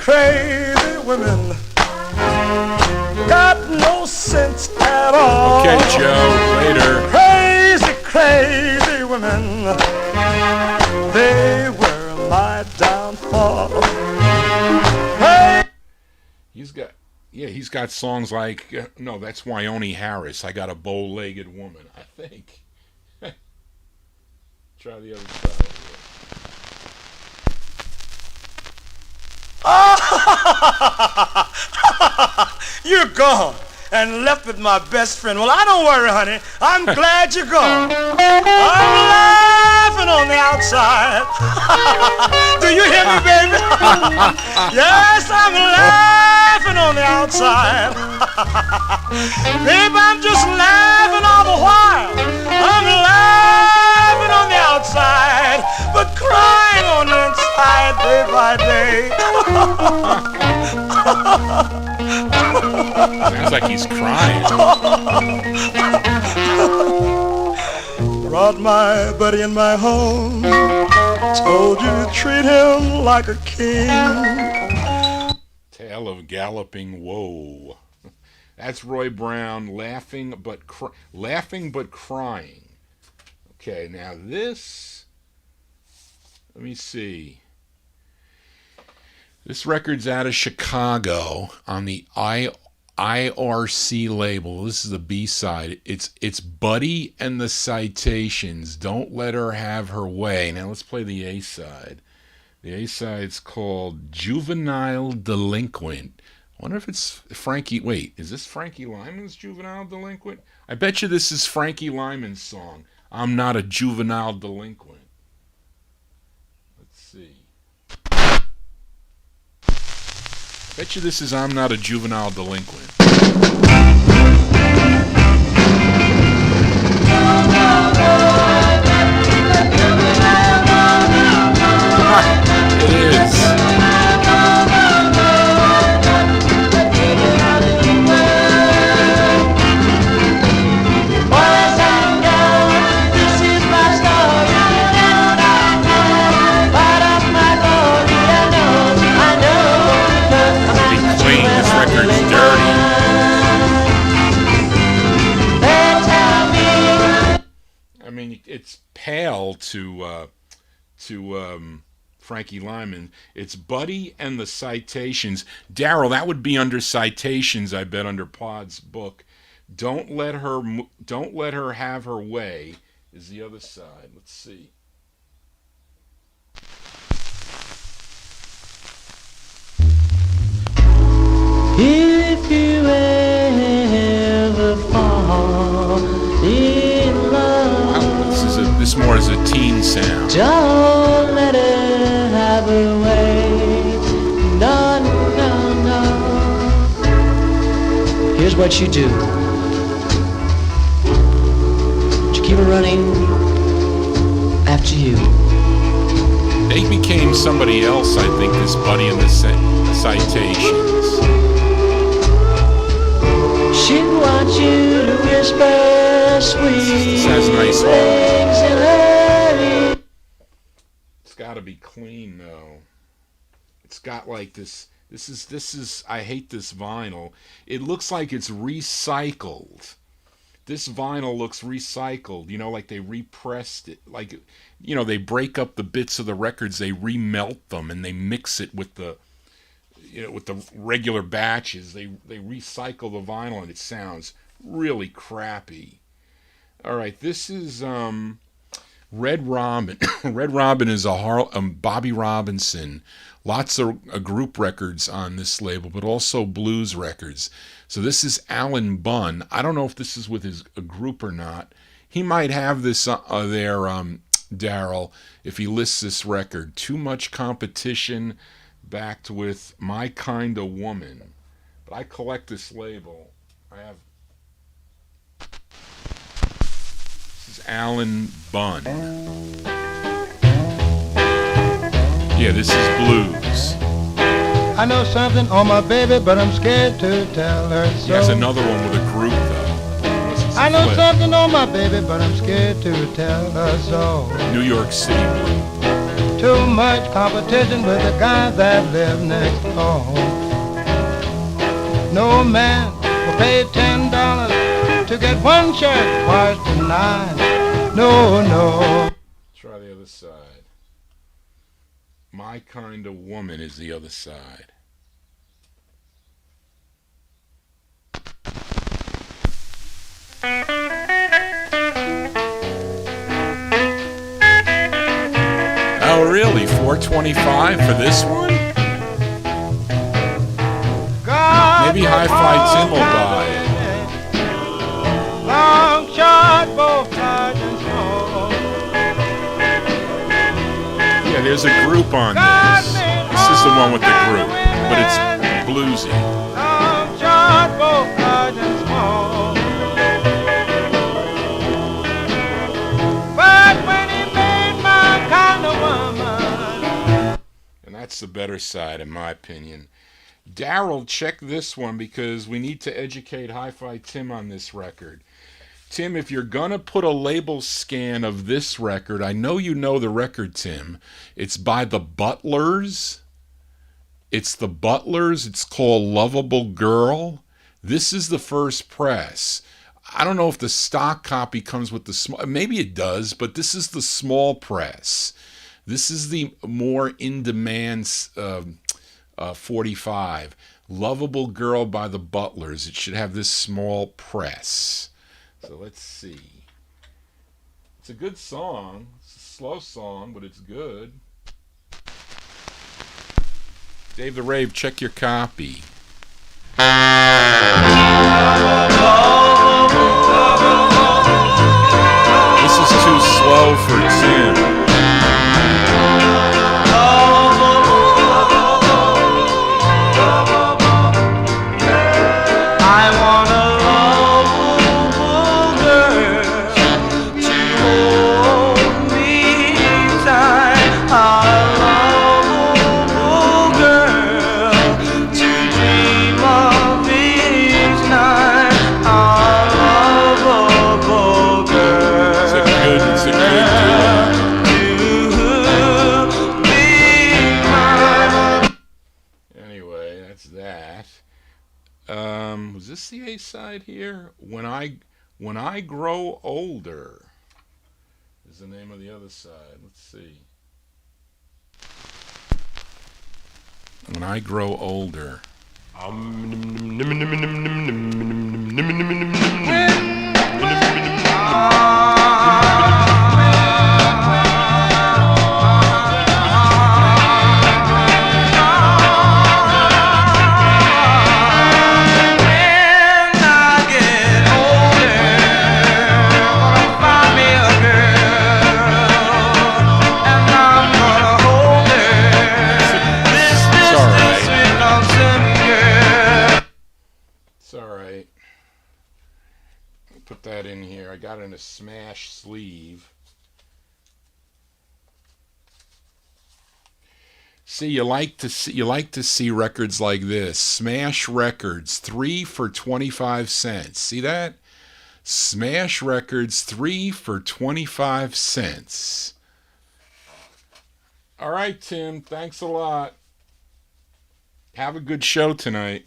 Crazy women got no sense at all.
Okay, Joe, later.
Crazy women, they were my downfall.
He's got songs like, no, that's Wyoni Harris. I got a bow-legged woman, I think. Try the other side
here. You're gone and left with my best friend. Well, I don't worry, honey. I'm glad you're gone. I'm laughing on the outside. Do you hear me, baby? Yes, I'm laughing on the outside. Baby, I'm just laughing all the while. I'm laughing on the outside, but crying on the inside day by day.
Sounds like he's crying.
Brought my buddy in my home, told you to treat him like a king.
Tale of Galloping Woe. That's Roy Brown, laughing but crying. Okay, now this, let me see. This record's out of Chicago on the IRC label. This is the B-side. It's Buddy and the Citations. Don't Let Her Have Her Way. Now let's play the A-side. The A-side's called Juvenile Delinquent. I wonder if it's Frankie. Wait, is this Frankie Lyman's Juvenile Delinquent? I bet you this is Frankie Lyman's song. I'm Not a Juvenile Delinquent. Let's see. Bet you this is I'm Not a Juvenile Delinquent. It is. I mean, it's pale to Frankie Lyman. It's Buddy and the Citations. Daryl, that would be under Citations, I bet, under Pod's book. Don't Let Her Have Her Way is the other side. Let's see.
If you ever fall in love,
wow, this more is a teen sound.
Don't let her have her way. No, no, no. Here's what you do. You keep her running after you.
They became somebody else, I think, this Buddy and the Citations.
She wants you to whisper sweet
nice
things in her ear.
It's got to be clean though. It's got like this. This is. I hate this vinyl. It looks like it's recycled. This vinyl looks recycled. You know, like they repressed it. Like, you know, they break up the bits of the records, they remelt them, and they mix it with the, you know, with the regular batches. They recycle the vinyl, and it sounds really crappy. All right, this is Red Robin. Red Robin is a Bobby Robinson. Lots of group records on this label, but also blues records. So this is Alan Bunn. I don't know if this is with a group or not. He might have this there, Daryl, if he lists this record. Too Much Competition, backed with My Kind of Woman. But I collect this label. I have... This is Alan Bunn. Yeah, this is blues.
I know something on my baby, but I'm scared to tell her so.
He has another one with a group, though.
I know something on my baby, but I'm scared to tell her so.
New York City blue.
Too much competition with the guys that live next door. No man will pay $10 to get one shirt washed tonight. No, no.
Try the other side. My Kind of Woman is the other side. Oh, really? $4.25 for this one? Maybe Hi-Fi Tim will buy it.
Long shot, both large and small.
Yeah, there's a group on this. This is the one with the group, but it's bluesy.
Long shot, both large and small. But when he made my kind of woman.
And that's the better side, in my opinion. Daryl, check this one because we need to educate Hi-Fi Tim on this record. Tim, if you're going to put a label scan of this record, I know you know the record, Tim. It's by the Butlers. It's the Butlers. It's called Lovable Girl. This is the first press. I don't know if the stock copy comes with the small. Maybe it does, but this is the small press. This is the more in-demand 45. Lovable Girl by the Butlers. It should have this small press. So let's see. It's a good song. It's a slow song, but it's good. Dave the Rave, check your copy. This is too slow for Tim. Was this the A side here? When I Grow Older is the name of the other side. Let's see. When I Grow Older. That in here. I got it in a smash sleeve. See, you like to see records like this. Smash Records, 3 for 25 cents. See that? Smash Records, 3 for 25 cents. All right, Tim. Thanks a lot. Have a good show tonight.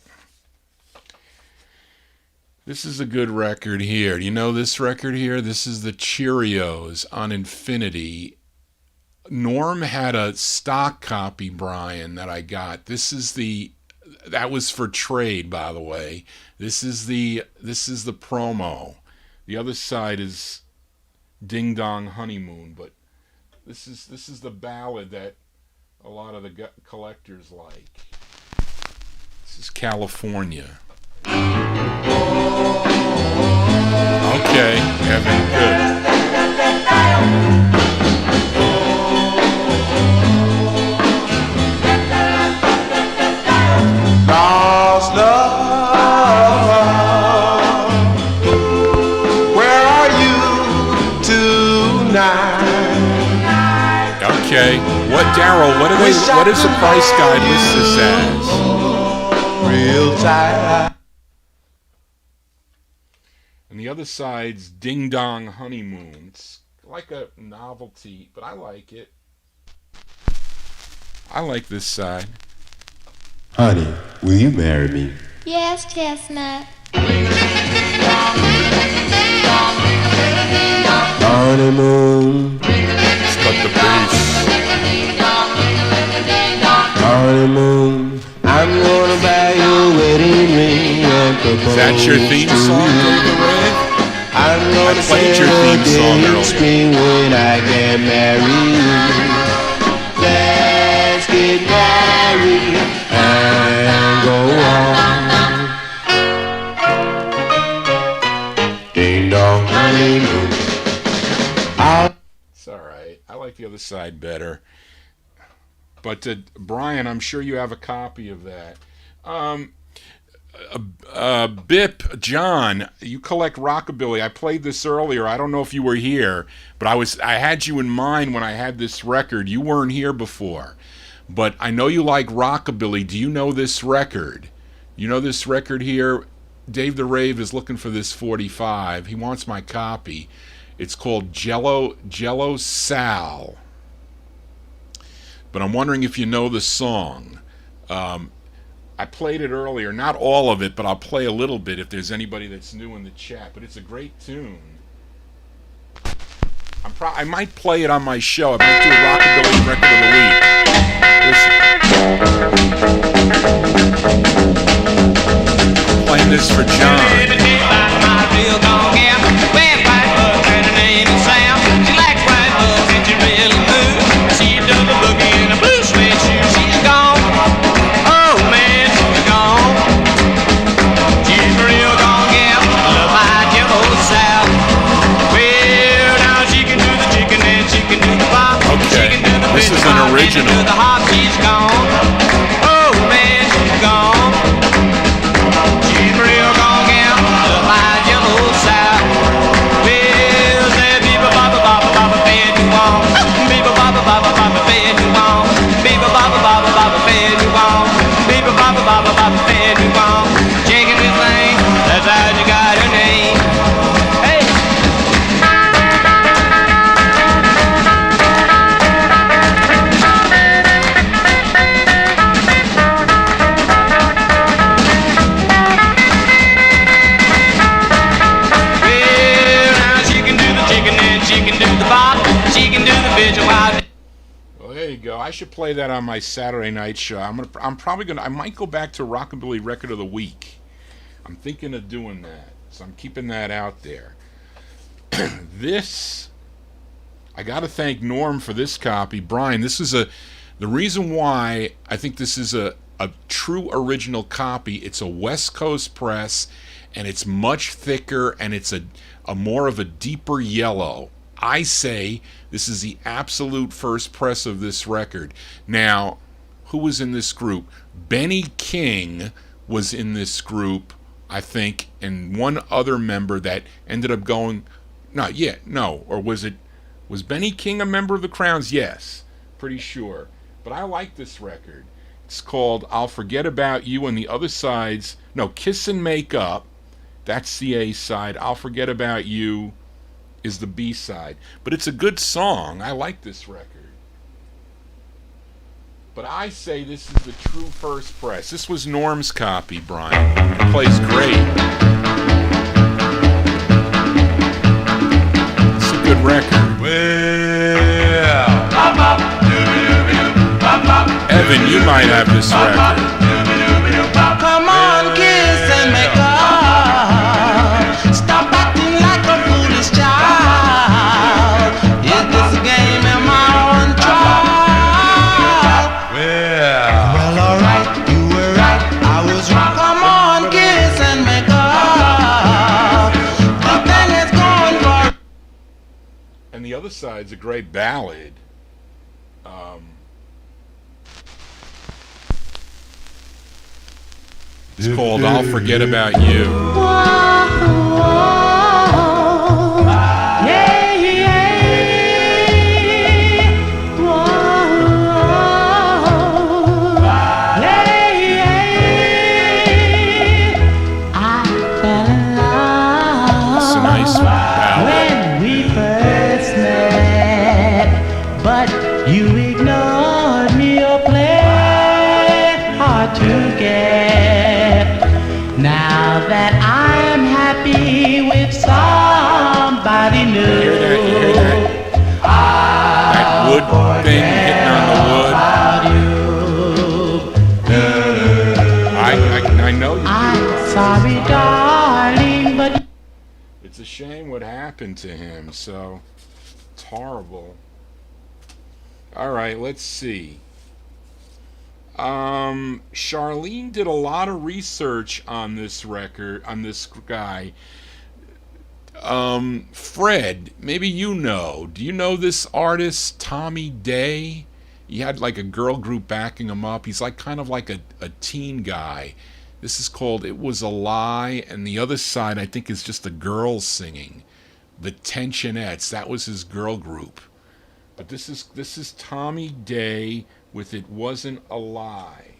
This is a good record here. Do you know this record here? This is the Cheerios on Infinity. Norm had a stock copy, Brian, that I got. That was for trade, by the way. This is the promo. The other side is Ding Dong Honeymoon, but this is the ballad that a lot of the collectors like. This is California. Okay, Evan, good.
Lost love, where are you tonight?
Okay, what Daryl? What is the price guide list this as?
Real tight.
And the other side's Ding Dong Honeymoon. It's like a novelty, but I like it. I like this side.
Honey, will you marry me?
Yes, Chestnut.
Honeymoon.
Let's cut the bass.
Honeymoon. I'm gonna buy you a wedding ring and propose.
Is that your theme song, David Ray?
I'm gonna
I played your theme song earlier.
spring when I get married. Let's get married and go on. Ding dong honeymoon.
It's all right. I like the other side better. But Brian, I'm sure you have a copy of that. Bip, John, you collect rockabilly. I played this earlier. I don't know if you were here, but I had you in mind when I had this record. You weren't here before, but I know you like rockabilly. Do you know this record? You know this record here? Dave the Rave is looking for this 45. He wants my copy. It's called Jello Sal. But I'm wondering if you know the song. I played it earlier, not all of it, but I'll play a little bit if there's anybody that's new in the chat. But it's a great tune. I might play it on my show. I might do a rockabilly record of the week. I'm playing this for John. This is an original.
She's gone. Oh man, she's gone. She's real gone, gal. Love my yellow South. Well, say beep baba baba baba bed you on. Beep baba baba baba bed you on. Beep baba baba baba bed you on. Beep baba baba baba bed you on. Shaking this thing, that's how you got her name. Hey.
Well, there you go. I should play that on my Saturday night show. I might go back to Rockabilly Record of the Week. I'm thinking of doing that, so I'm keeping that out there. I got to thank Norm for this copy. Brian, the reason why I think this is a true original copy. It's a West Coast press, and it's much thicker, and it's a more of a deeper yellow. I say this is the absolute first press of this record. Now, who was in this group? Benny King was in this group, I think, and one other member that ended up going, or was Benny King a member of the Crowns? Yes, pretty sure. But I like this record. It's called I'll Forget About You, and the other side's, Kiss and Make Up. That's the A side. I'll Forget About You is the B side. But it's a good song. I like this record. But I say this is the true first press. This was Norm's copy, Brian. It plays great. It's a good record. Evan, you might have this record.
Come on, kiss and make up. Stop acting like a foolish child.
side's a great ballad. It's called I'll Forget About You. It's a nice ballad.
When we first met, but you ignored me or played hard to get. Now that I'm happy with somebody new,
You hear that? That wood thing hitting on the wood. I know you.
I'm sorry, darling, but
It's a shame what happened to him, so it's horrible. All right, let's see. Charlene did a lot of research on this record, on this guy. Fred, maybe you know. Do you know this artist, Tommy Day? He had like a girl group backing him up. He's like kind of like a teen guy. This is called It Was a Lie, and the other side I think is just the girls singing. The Tensionettes, that was his girl group. But this is Tommy Day with It Wasn't a Lie.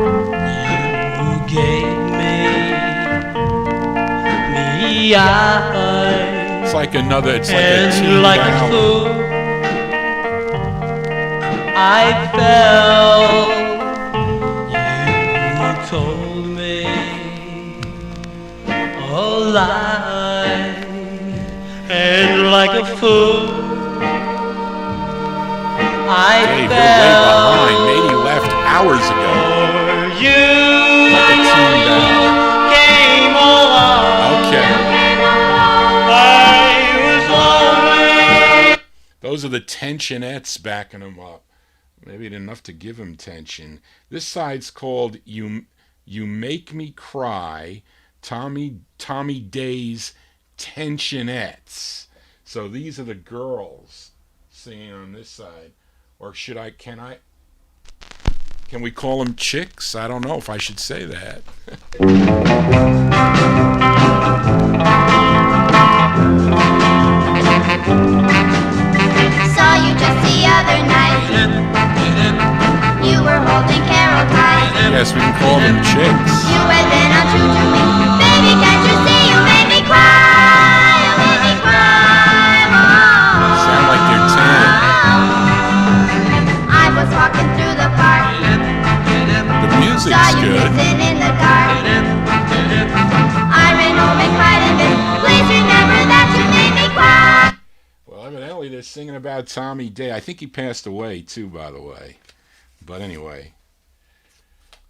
you gave me eyes.
It's like another, it's like a
And
teen
like a
ballad.
fool, I fell. You told me a lie, and like a fool, I
Dave, you're way
fell.
behind. Maybe left hours ago.
You
Like a teen ballad.
came along.
Okay.
I was lonely.
Those are the Tensionettes backing him up. Maybe enough to give him tension. This side's called You Make Me Cry, Tommy Day's Tensionettes. So these are the girls singing on this side. Or can we call them chicks? I don't know if I should say that.
Saw you just the other night. You were holding Carol tight.
Yes, we can call them chicks.
You had been untrue to me. Baby, can't you see you made me cry? You made me cry.
Sound like they're 10.
I was walking through the park.
The music's
Saw you
good.
kissing in the dark. I ran home and cried and then please remember that you made me cry.
Well, evidently they're singing about Tommy Day. I think he passed away too, by the way. But anyway,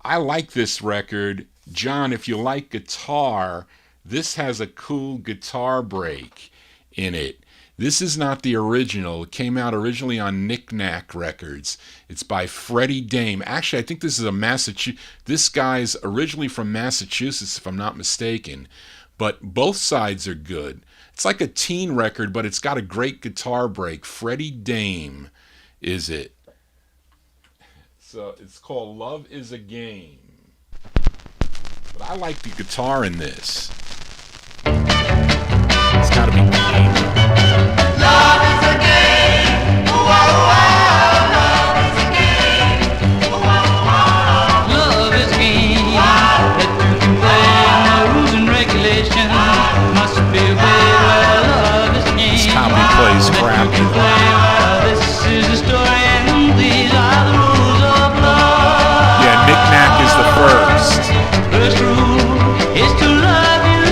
I like this record. John, if you like guitar, this has a cool guitar break in it. This is not the original. It came out originally on Knick Knack Records. It's by Freddie Dame. Actually, I think this is a this guy's originally from Massachusetts, if I'm not mistaken. But both sides are good. It's like a teen record, but it's got a great guitar break. Freddie Dame is it. So it's called Love Is a Game. But I like the guitar in this. It's got to be game.
Love is a game. Whoa, whoa, love is a game. Whoa, whoa.
Love is a game that you can play. No rules and regulations must be obeyed. Well, love is a game.
This copy plays crappy.
This is the story and these are the rules of love.
Yeah, Knick Knack is the first.
First rule is to love you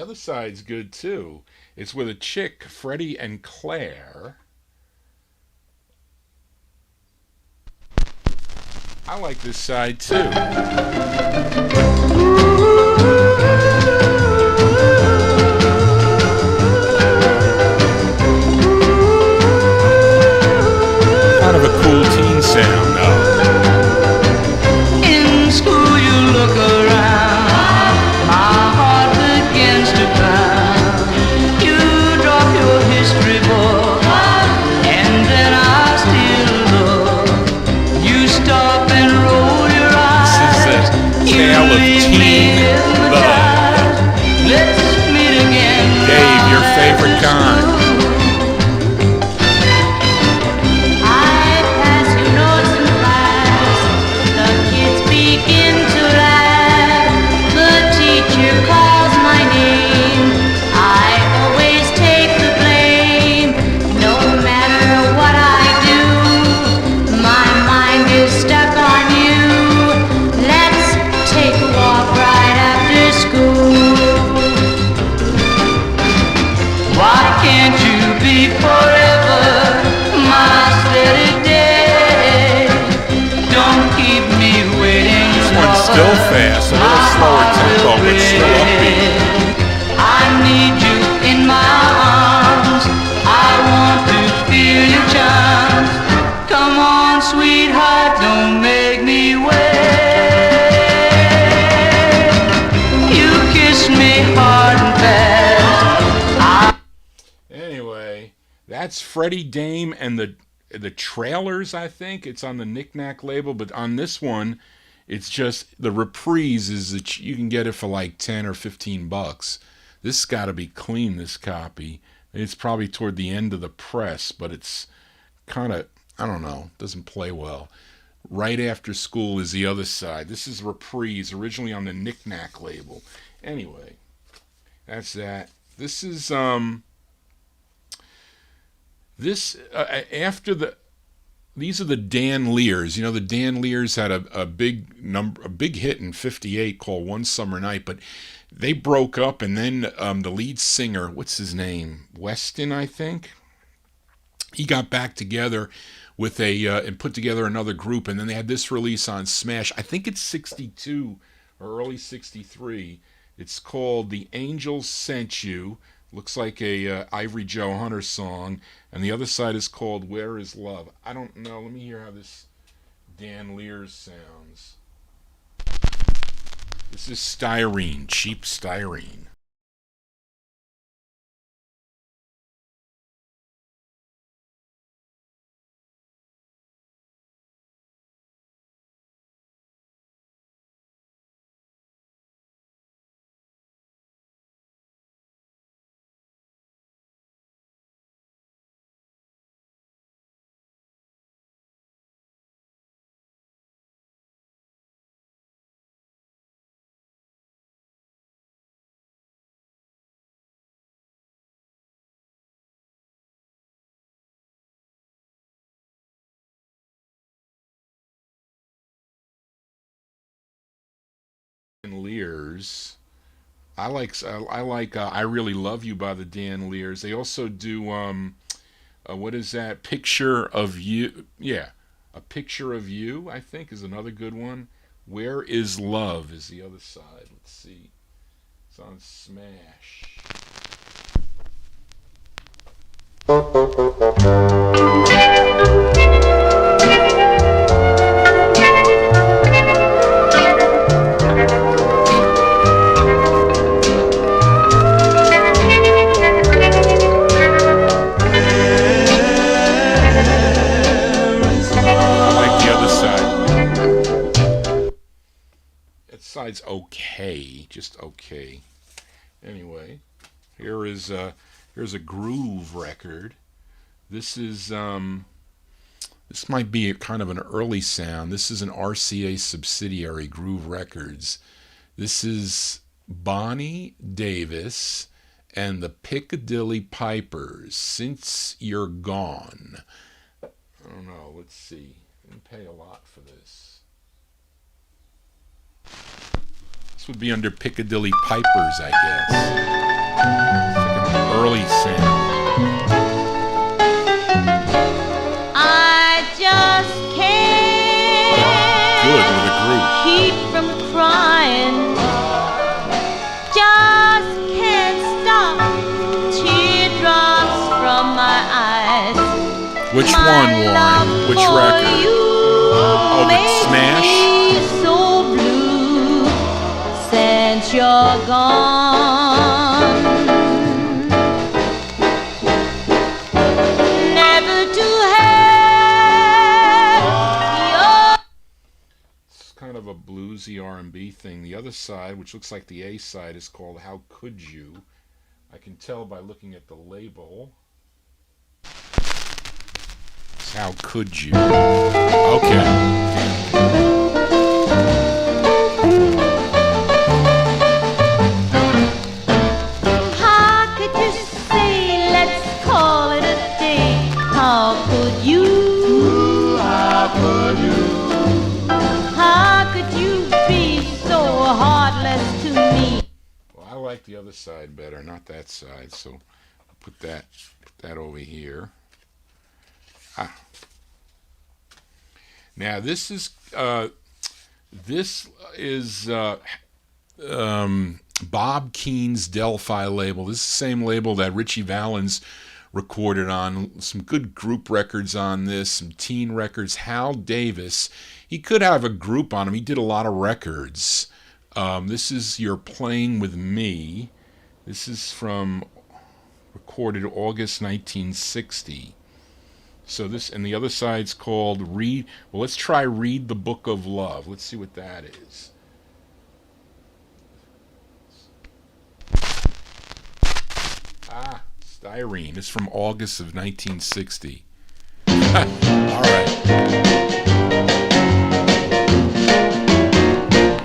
other side's good too. It's with a chick, Freddie and Claire. I like this side too. Kind of a cool teen sound though.
In school you look around, my heart begins to pound. You drop your history book, and then I still look. You stop and roll your eyes.
This is a tale of teen love.
Let's meet again.
Dave, your favorite kind. Still fast, a little slower tempo, but still upbeat.
I need you in my arms. I want to feel your charms. Come on, sweetheart, don't make me wait. You kiss me hard and fast.
Anyway, that's Freddie Dame and the Trailers, I think. It's on the Knick-Knack label, but on this one, it's just the reprise is that you can get it for like 10 or 15 bucks. This has got to be clean, this copy. It's probably toward the end of the press, but it's kind of, I don't know, doesn't play well. Right After School is the other side. This is reprise, originally on the Knick-Knack label. Anyway, that's that. This is after the. These are the Dan Lears. You know, the Dan Lears had a big hit in '58 called One Summer Night, but they broke up, and then the lead singer, what's his name, Weston, I think, he got back together with and put together another group, and then they had this release on Smash. I think it's '62 or early '63. It's called The Angels Sent You. Looks like a Ivory Joe Hunter song, and the other side is called Where Is Love. I don't know. Let me hear how this Dan Lears sounds. This is styrene, cheap styrene. Lears. I like I Really Love You by the Dan Lears. They also do what is that? Picture of You. Yeah, A Picture of You, I think, is another good one. Where Is Love is the other side. Let's see. It's on Smash. Side's okay, just okay. Anyway, here's a groove record. This is this might be kind of an early sound. This is an RCA subsidiary, Groove Records. This is Bonnie Davis and the Piccadilly Pipers, Since You're Gone. I don't know, let's see. Didn't pay a lot for this. This This would be under Piccadilly Pipers, I guess. It's like an early sound.
I just can't
Good with a group.
keep from crying. Just can't stop teardrops from my eyes.
Which
My
one, Warren?
love
Which
for
record?
you
Oh, the
makes
Smash?
me so blue since you're gone. Never to have your.
It's kind of a bluesy R&B thing. The other side, which looks like the A side, is called How Could You? I can tell by looking at the label. It's How Could You? Okay.
How could you say, let's call it a day? How could you? How could you? How could you be so heartless to me?
Well, I like the other side better, not that side. So I'll put that over here. Now this is Bob Keene's Delphi label. This is the same label that Richie Valens recorded on. Some good group records on this, some teen records. Hal Davis, he could have a group on him. He did a lot of records. This is You're Playing With Me. This is recorded August 1960. So this, and the other side's called Read. Well, let's try Read the Book of Love. Let's see what that is. Styrene. It's from August of 1960. All right.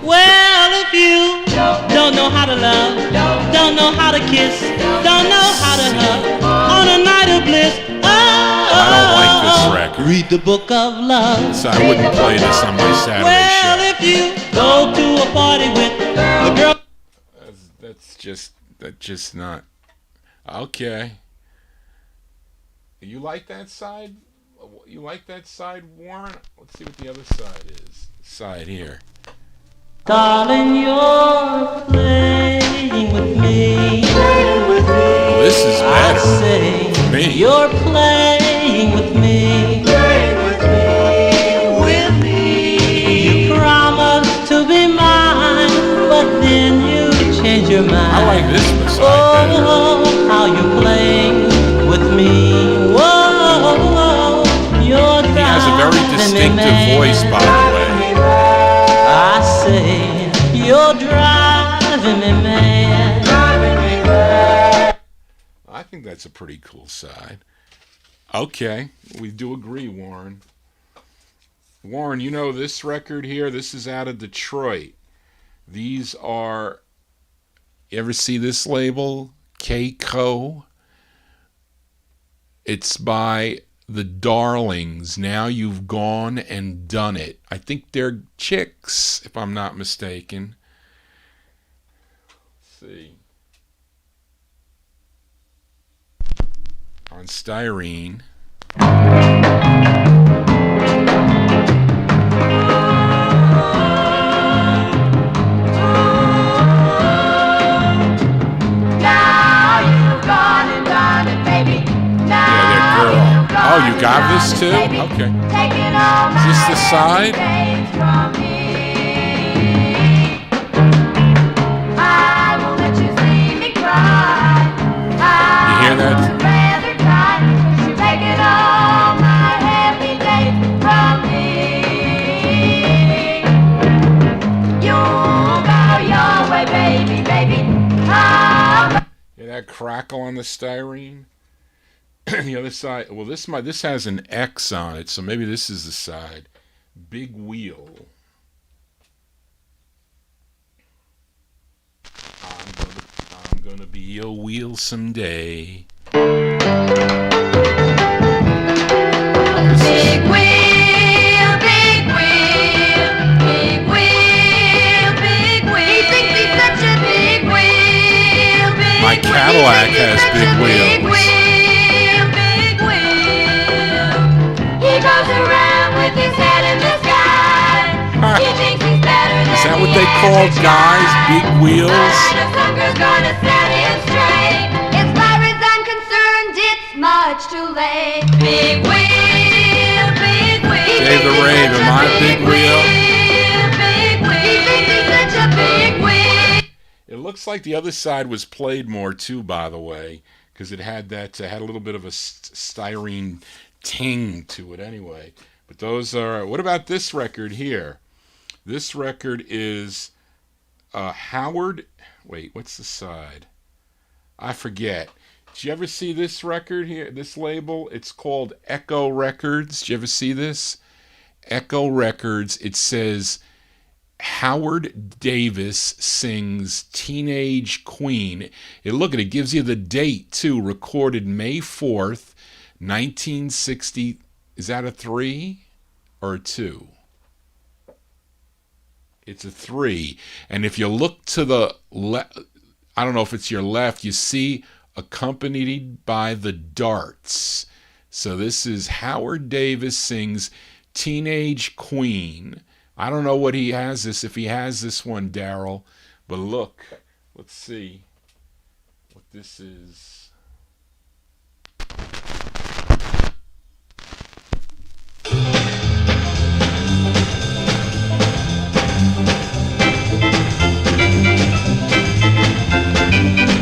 Well, if you don't know how to love, don't know how to kiss, don't know how to hug on a night of bliss,
I don't like this record.
read the book of love.
So I wouldn't play this on my Saturday
Well,
show.
if you go to a party with the girl.
That's just not. Okay. You like that side? You like that side, Warren? Let's see what the other side is. Side here.
Darling, you're playing with me.
Well, this is better.
I say,
for me.
you're playing with me. With me. You promised to be mine, but then you change your mind.
I like this side better.
Oh, how you playing with me. Whoa, you're
He has a very distinctive voice, by the way.
I say, you're driving me mad.
I think that's a pretty cool side. Okay, we do agree, Warren. Warren, you know this record here? This is out of Detroit. These are... You ever see this label? K-Co? It's by the Darlings. Now You've Gone and Done It. I think they're chicks, if I'm not mistaken. Let's see. On Styrene. Oh, you got this too? Okay. Is this the side? You hear that? Hear that crackle on the Styrene? The other side, well, this has an X on it, so maybe this is the side. Big Wheel. I'm gonna be a wheel someday.
Big wheel, big wheel, big wheel, big wheel.
Big Wheels.
Big wheel. He goes around with his head in the sky. He thinks he's better than
Is that
the
what they call
average
guys?
guy.
Big wheels?
But a sucker's gonna set him straight. As far as I'm concerned, it's much too late. Big wheel, big wheel.
Dave the Rave, am I a big wheel?
Big wheel. He thinks he's such a big wheel.
It looks like the other side was played more too, by the way, because it had that had a little bit of a styrene ting to it anyway. But those are. What about this record here? This record is Howard. Wait, what's the side? I forget. Did you ever see this record here? This label? It's called Echo Records. Did you ever see this? Echo Records. It says Howard Davis sings Teenage Queen. It gives you the date too. Recorded May 4th, 1960. Is that a 3 or a 2? It's a 3. And if you look to the left, I don't know if it's your left, you see accompanied by the darts. So this is Howard Davis sings Teenage Queen. I don't know what he has this, if he has this one, Daryl. But look, let's see what this is.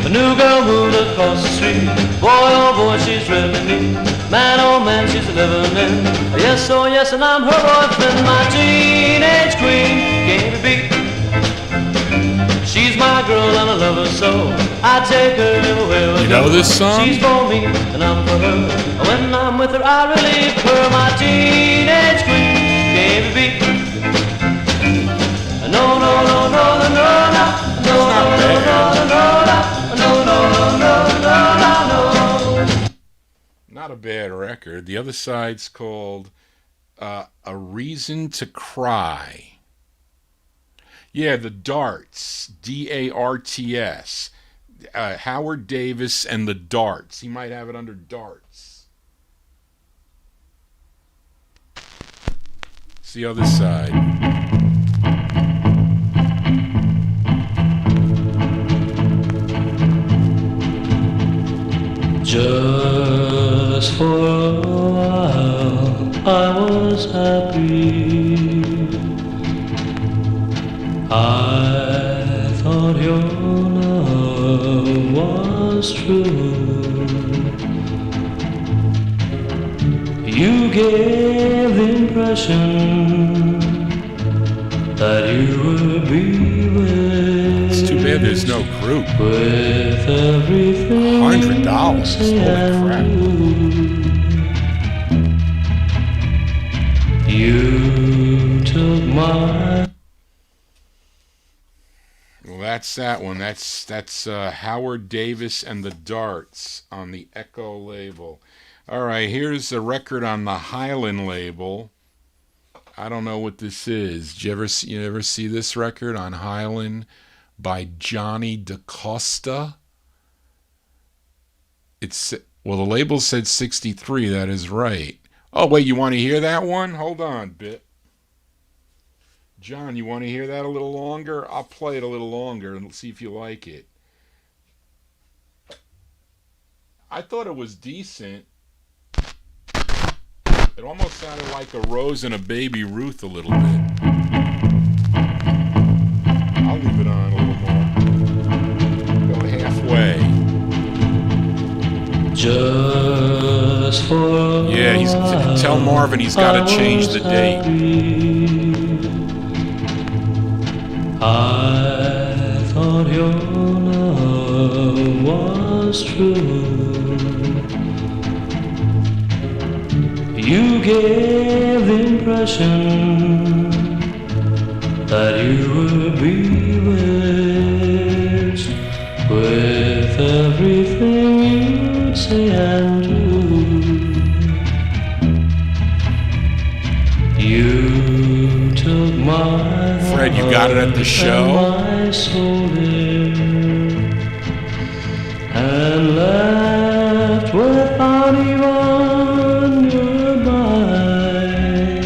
A new girl moved across the street. Boy, oh boy, she's really neat. Man, oh man, she's living in. Yes, oh yes, and I'm her boyfriend, my teenage queen. Can't be beat. She's my girl and I love her so. I take her everywhere we go.
You know this song?
She's for me and I'm for her. When I'm with her, I really her, my teenage queen. Can't be beat. No, no, no, no, no, no, no, no, no, no.
Not a bad record. The other side's called A Reason to Cry. Yeah, the Darts. D-A-R-T-S. Howard Davis and the Darts. He might have it under Darts. It's the other side.
Just for a while I was happy. I thought your love was true. You gave the impression that you would be with.
It's too bad there's no group.
With everything
$100. Holy crap.
You took my.
Well, that's that one. That's Howard Davis and the Darts on the Echo label. All right, here's a record on the Highland label. I don't know what this is. Did you ever see this record on Highland by Johnny DaCosta? Well, the label said 63. That is right. Oh, wait, you want to hear that one? Hold on a bit. John, you want to hear that a little longer? I'll play it a little longer and see if you like it. I thought it was decent. It almost sounded like a Rose and a Baby Ruth a little bit. I'll leave it on a little more. Go halfway.
Just for
yeah, tell Marvin he's got to change the date.
I thought your love was true. You gave the impression that you would be with everything you say and do. You took my
Fred, you got it at the show?
my soul there, and left without even goodbye.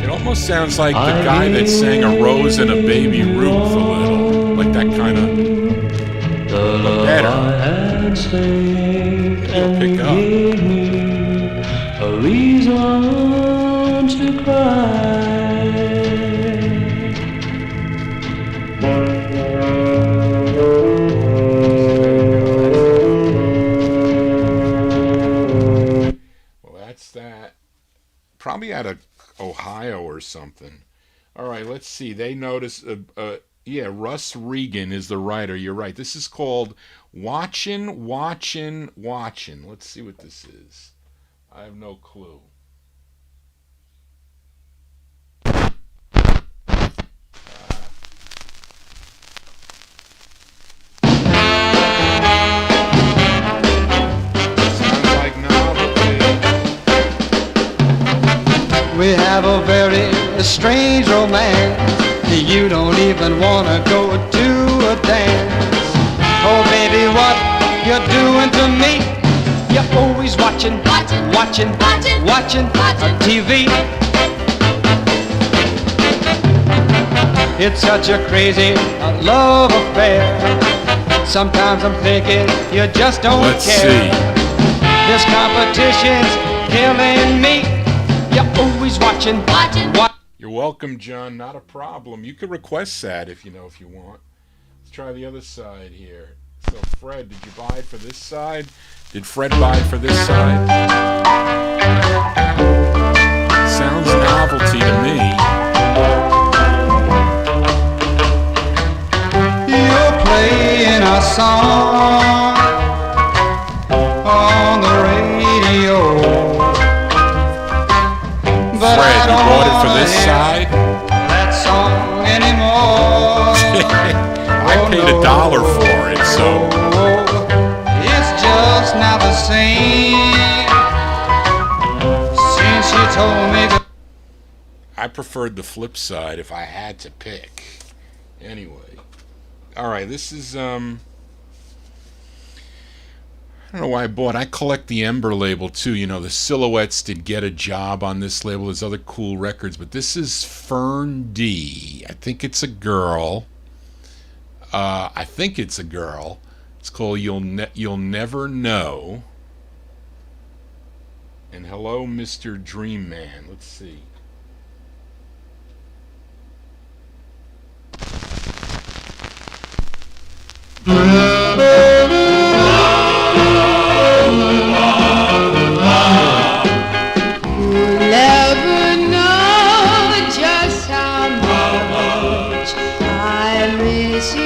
It almost sounds like the guy that sang A Rose and a Baby Ruth a little. Like that kind of... But better. It'll pick up.
A reason to cry.
Well, that's that. Probably out of Ohio or something. All right, let's see. They notice... yeah, Russ Regan is the writer. You're right. This is called Watchin', Watchin', Watchin'. Let's see what this is. I have no clue. Sounds like novelty.
We have a very strange romance. You don't even wanna go to a dance. Oh baby, what you're doing to me? You're always watching TV. It's such a crazy love affair. Sometimes I'm thinking you just don't
Let's
care.
see.
This competition's killing me. You're always watching.
You're welcome, John. Not a problem. You could request that if you want. Let's try the other side here. So, Fred, did you buy it for this side? Did Fred buy it for this side? Sounds novelty to me.
You're playing a song on the radio. But
Fred, you bought it for this side?
That song anymore.
I paid $1 for it, so...
It's just not the same since you told me that.
I preferred the flip side if I had to pick. Anyway. Alright, this is, I don't know why I bought. I collect the Ember label too. You know, the Silhouettes did Get a Job on this label. There's other cool records, but this is Fern D. I think it's a girl. It's called You'll Never Know. And Hello, Mr. Dream Man. Let's see.
Never know just how much I miss you.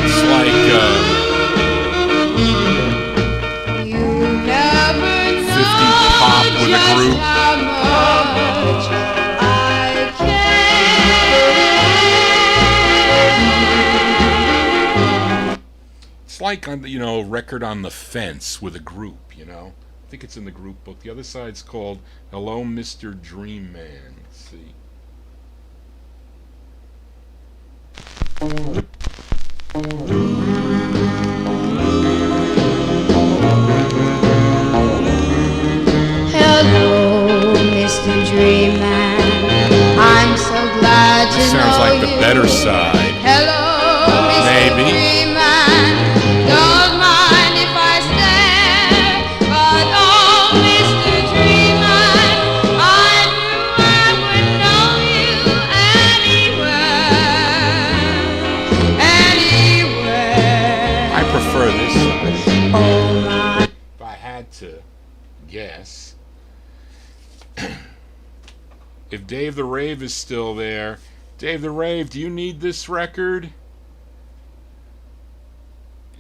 It's like
You never
50s pop with a group.
how much I care.
It's like on Record on the Fence with a group. I think it's in the group book. The other side's called Hello, Mr. Dream Man. Let's see.
Hello, Mr. Dream Man. I'm so glad to
This
know
sounds like the
you.
better side.
Hello, Mr.
Maybe.
Dream Man. Don't mind if I stare, but oh, Mr. Dream Man, I knew I would know you anywhere.
I prefer this side.
Oh my.
If I had to guess. If Dave the Rave is still there. Dave the Rave, do you need this record?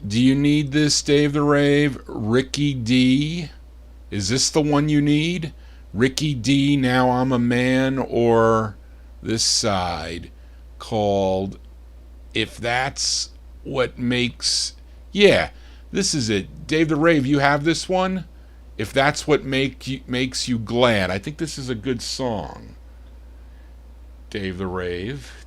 Do you need this, Dave the Rave? Ricky D? Is this the one you need? Ricky D, Now I'm a Man, or this side called If That's What Makes... Yeah, this is it. Dave the Rave, you have this one? If That's What Makes You Glad. I think this is a good song. Dave the Rave.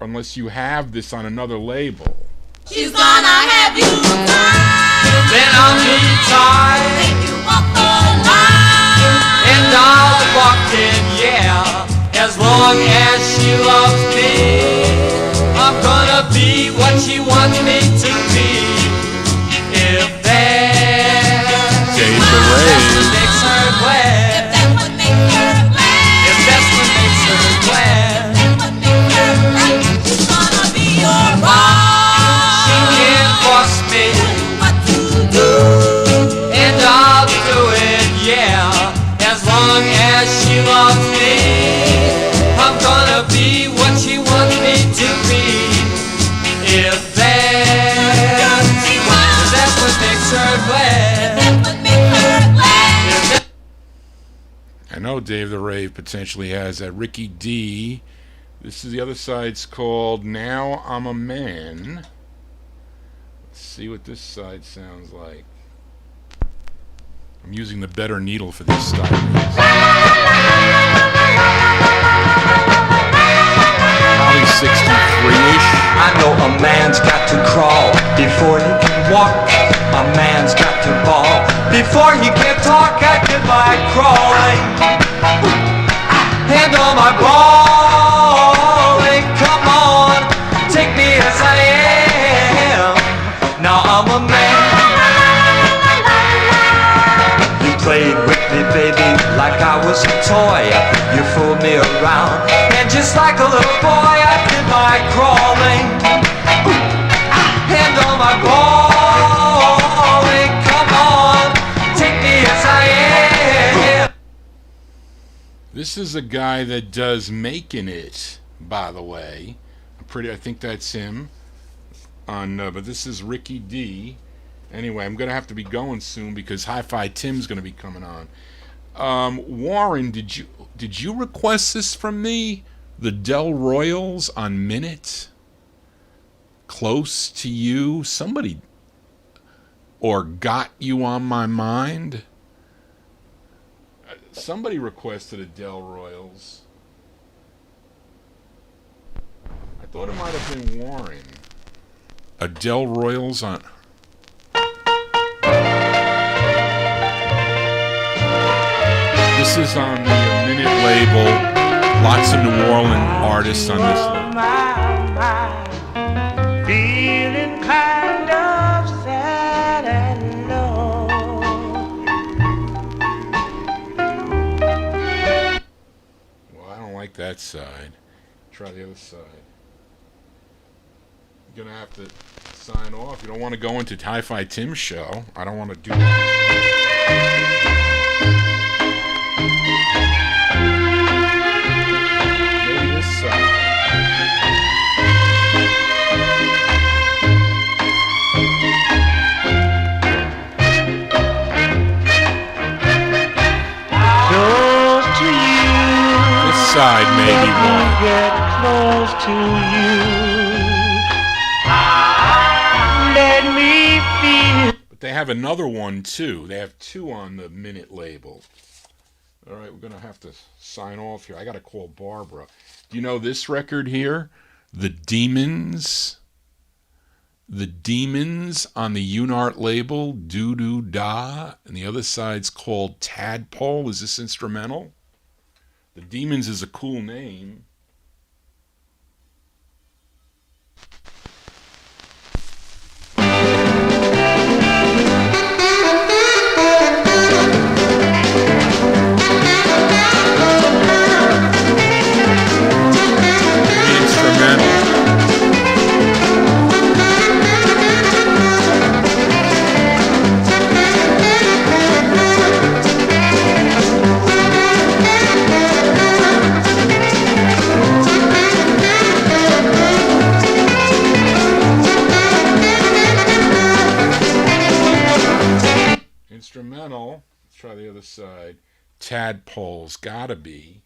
Unless you have this on another label.
She's gonna have you tied.
Then I'll be tied.
Make you walk the line.
And I'll walk it, yeah, as long as she loves me. I'm gonna be what she wants me to be. If that's what makes her glad.
If that's what makes her glad.
If that's what makes her glad.
That's what makes her glad. She's gonna be your boss.
She can't force me.
What to do.
And I'll do it, yeah, as long as she loves me. I'm gonna be what she wants me to be. If that's what makes her glad.
That's what makes her glad.
I know Dave the Rave potentially has that. Ricky D. This is the other side's called Now I'm a Man. Let's see what this side sounds like. I'm using the better needle for this style. Probably 63-ish.
I know a man's got to crawl before he can walk. A man's got to bawl before he can talk. I did my crawling and all my bawling. Come on, take me as I am. Now I'm a man. You played with me, baby, like I was a toy. You fooled me around, and just like a little boy, I did my crawling and all my bawling. Come on, take me as I am.
This is a guy that does Making It, by the way. I think that's him. But this is Ricky D. Anyway, I'm going to have to be going soon because Hi-Fi Tim's going to be coming on. Warren, did you request this from me? The Del Royals on Minute? Close to You? Somebody... Or Got You on My Mind? Somebody requested a Del Royals. I thought it might have been Warren. A Del Royals on... This is on the Minute label. Lots of New Orleans artists on this label.
Feeling kind of sad and low.
Well, I don't like that side. Try the other side. You're gonna have to sign off. You don't want to go into Hi-Fi Tim's show. I don't want to do that. Maybe this side.
Close to you.
This side maybe one.
Get close to you. Let me feel.
But they have another one too. They have two on the Minute label. All right, we're gonna have to sign off here. I gotta call Barbara. Do you know this record here? The Demons. The Demons on the Unart label, Doo Doo Da, and the other side's called Tadpole. Is this instrumental? The Demons is a cool name. Instrumental. Let's try the other side. Tadpole's gotta be.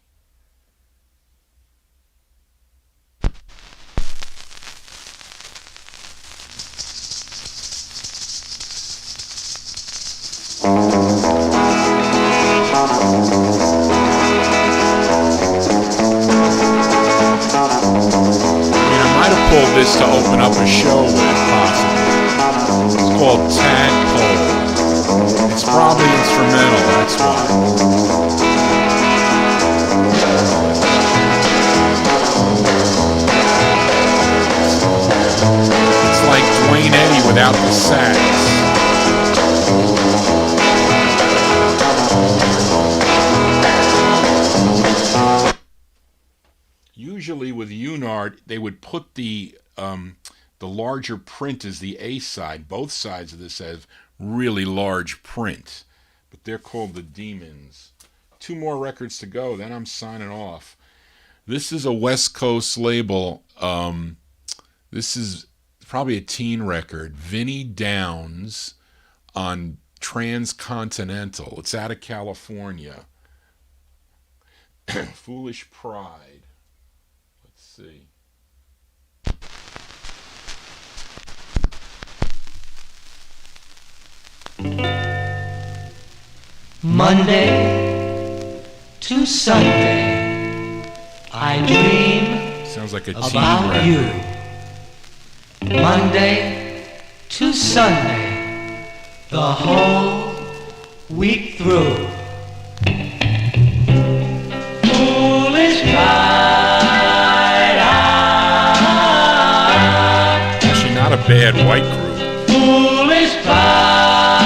this to open up a show with, possibly. It's called Tadpole. It's probably instrumental, that's why. It's like Dwayne Eddy without the sax. Usually with Unard, they would put the larger print as the A side. Both sides of this have really large print, but they're called the Demons. 2 more records to go, then I'm signing off. This is a West Coast label. This is probably a teen record. Vinny Downs on Transcontinental. It's out of California. Foolish Pride. Let's see.
Monday to Sunday, I dream
Sounds like a teen
about
record.
you. Monday to Sunday, the whole week through. Foolish pride,
Actually, not a bad white group.
foolish pride.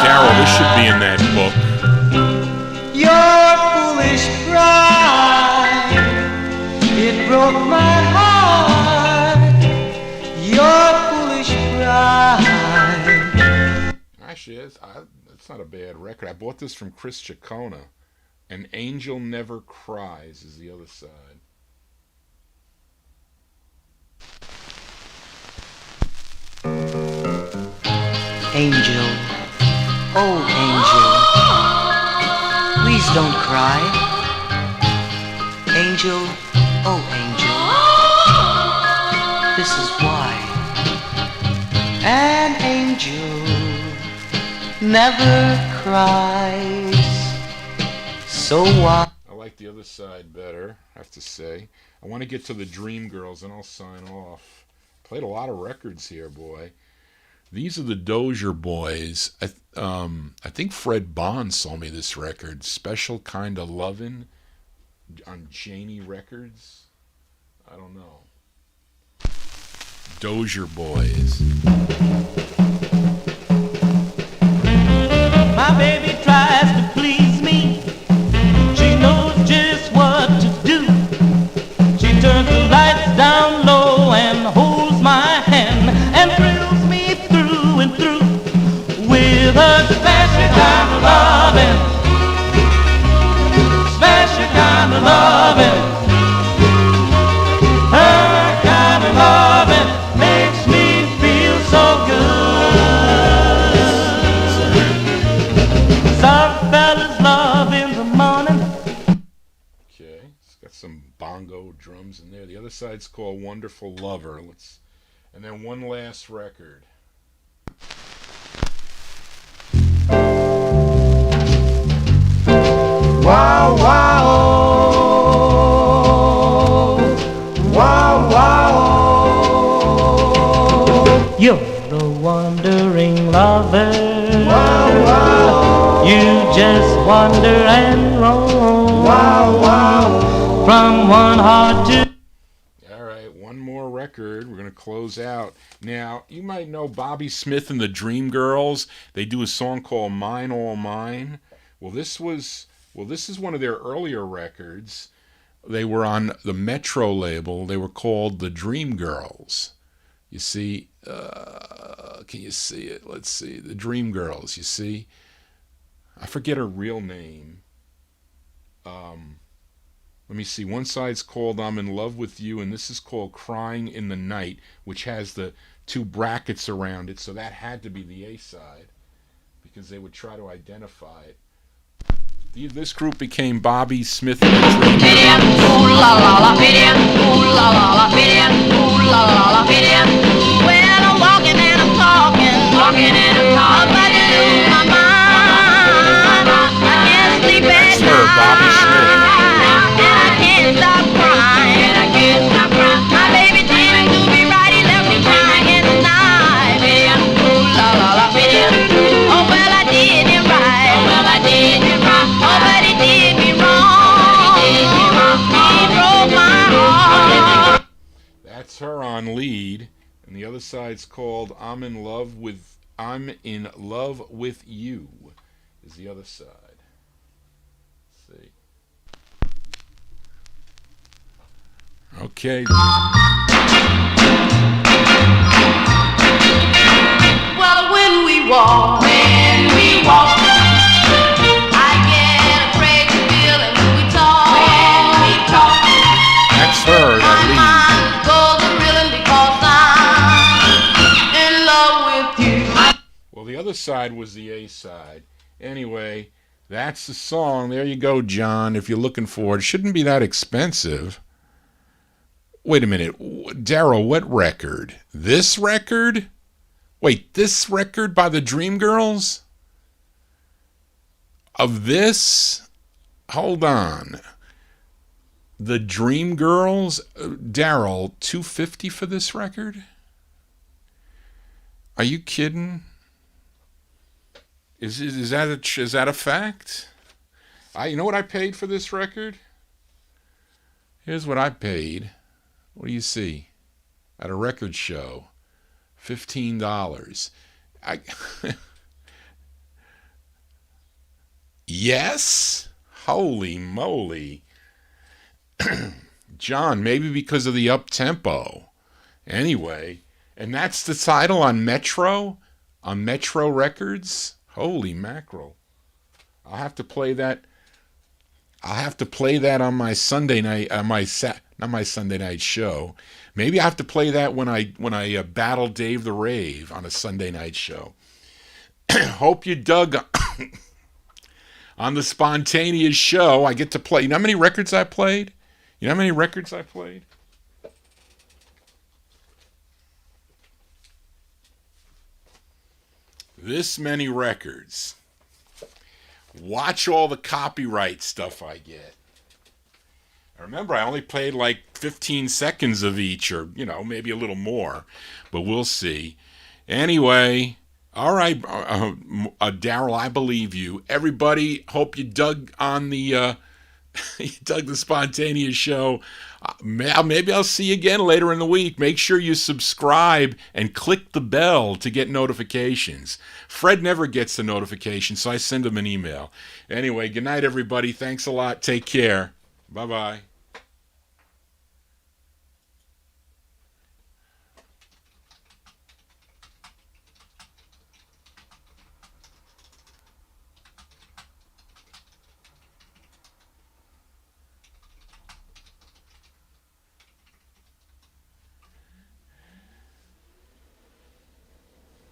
Daryl, this should be in that book.
Your foolish pride, it broke my heart. Your foolish pride.
Actually, it's not a bad record. I bought this from Chris Chacona. An Angel Never Cries is the other side.
Angel, oh angel, please don't cry. Angel, oh angel, this is why. An angel never cries, so why?
I like the other side better, I have to say. I want to get to the Dream Girls and I'll sign off. Played a lot of records here, boy. These are the Dozier Boys. I think Fred Bond sold me this record, Special Kinda Lovin', on Janie Records. I don't know. Dozier Boys.
My baby tries to please me. She knows just what to do. She turns the lights down low and holds my hand and thrills me through and through with her special kind of loving. Special kind of loving. Her kind of loving makes me feel so good. Some fellas love in the morning.
Okay, it's got some bongo drums in there. The other side's called Wonderful Lover. And then one last record.
Wow, wow, wow, wow.
You're the wandering lover.
Wow, wow.
You just wander and roam.
Wow, wow.
From one heart to
All right, one more record. We're going to close out. Now, you might know Bobby Smith and the Dream Girls. They do a song called Mine All Mine. Well, this is one of their earlier records. They were on the Metro label. They were called the Dream Girls. You see, can you see it? Let's see. The Dream Girls, you see. I forget her real name. Let me see. One side's called I'm in Love with You, and this is called Crying in the Night, which has the 2 brackets around it, so that had to be the A side because they would try to identify it. This group became Bobby Smith and the Dream Girls.
Well, I'm walking and I'm talking about you in my mind. I can't sleep at
That's her, Bobby Smith.
night, and I can't stop crying.
other side's called I'm in Love with You is the other side. Let's see. Okay.
Well, when we walk, I get a crazy feeling when we talk.
That's her, that lead.
My mind goes a-reeling because I'm in love with you.
Well, the other side was the A side. Anyway, that's the song. There you go, John, if you're looking for it. It shouldn't be that expensive. Wait a minute. Daryl, what record? This record? Wait, this record by the Dreamgirls? Of this? Hold on. The Dreamgirls? Daryl, $250 for this record? Are you kidding? Is that a fact? You know what I paid for this record? Here's what I paid. What do you see? At a record show. $15. Yes? Holy moly. John, maybe because of the up-tempo. Anyway, and that's the title on Metro? On Metro Records? Holy mackerel. I'll have to play that on my Sunday night, not my Sunday night show. Maybe I have to play that when I battle Dave the Rave on a Sunday night show. Hope you dug on the spontaneous show. I get to play. You know how many records I played? This many records. Watch all the copyright stuff I get. Remember, I only played like 15 seconds of each, or, maybe a little more. But we'll see. Anyway, all right, Daryl, I believe you. Everybody, hope you dug on the spontaneous show. Maybe I'll see you again later in the week. Make sure you subscribe and click the bell to get notifications. Fred never gets the notification, so I send him an email. Anyway, good night, everybody. Thanks a lot. Take care. Bye-bye.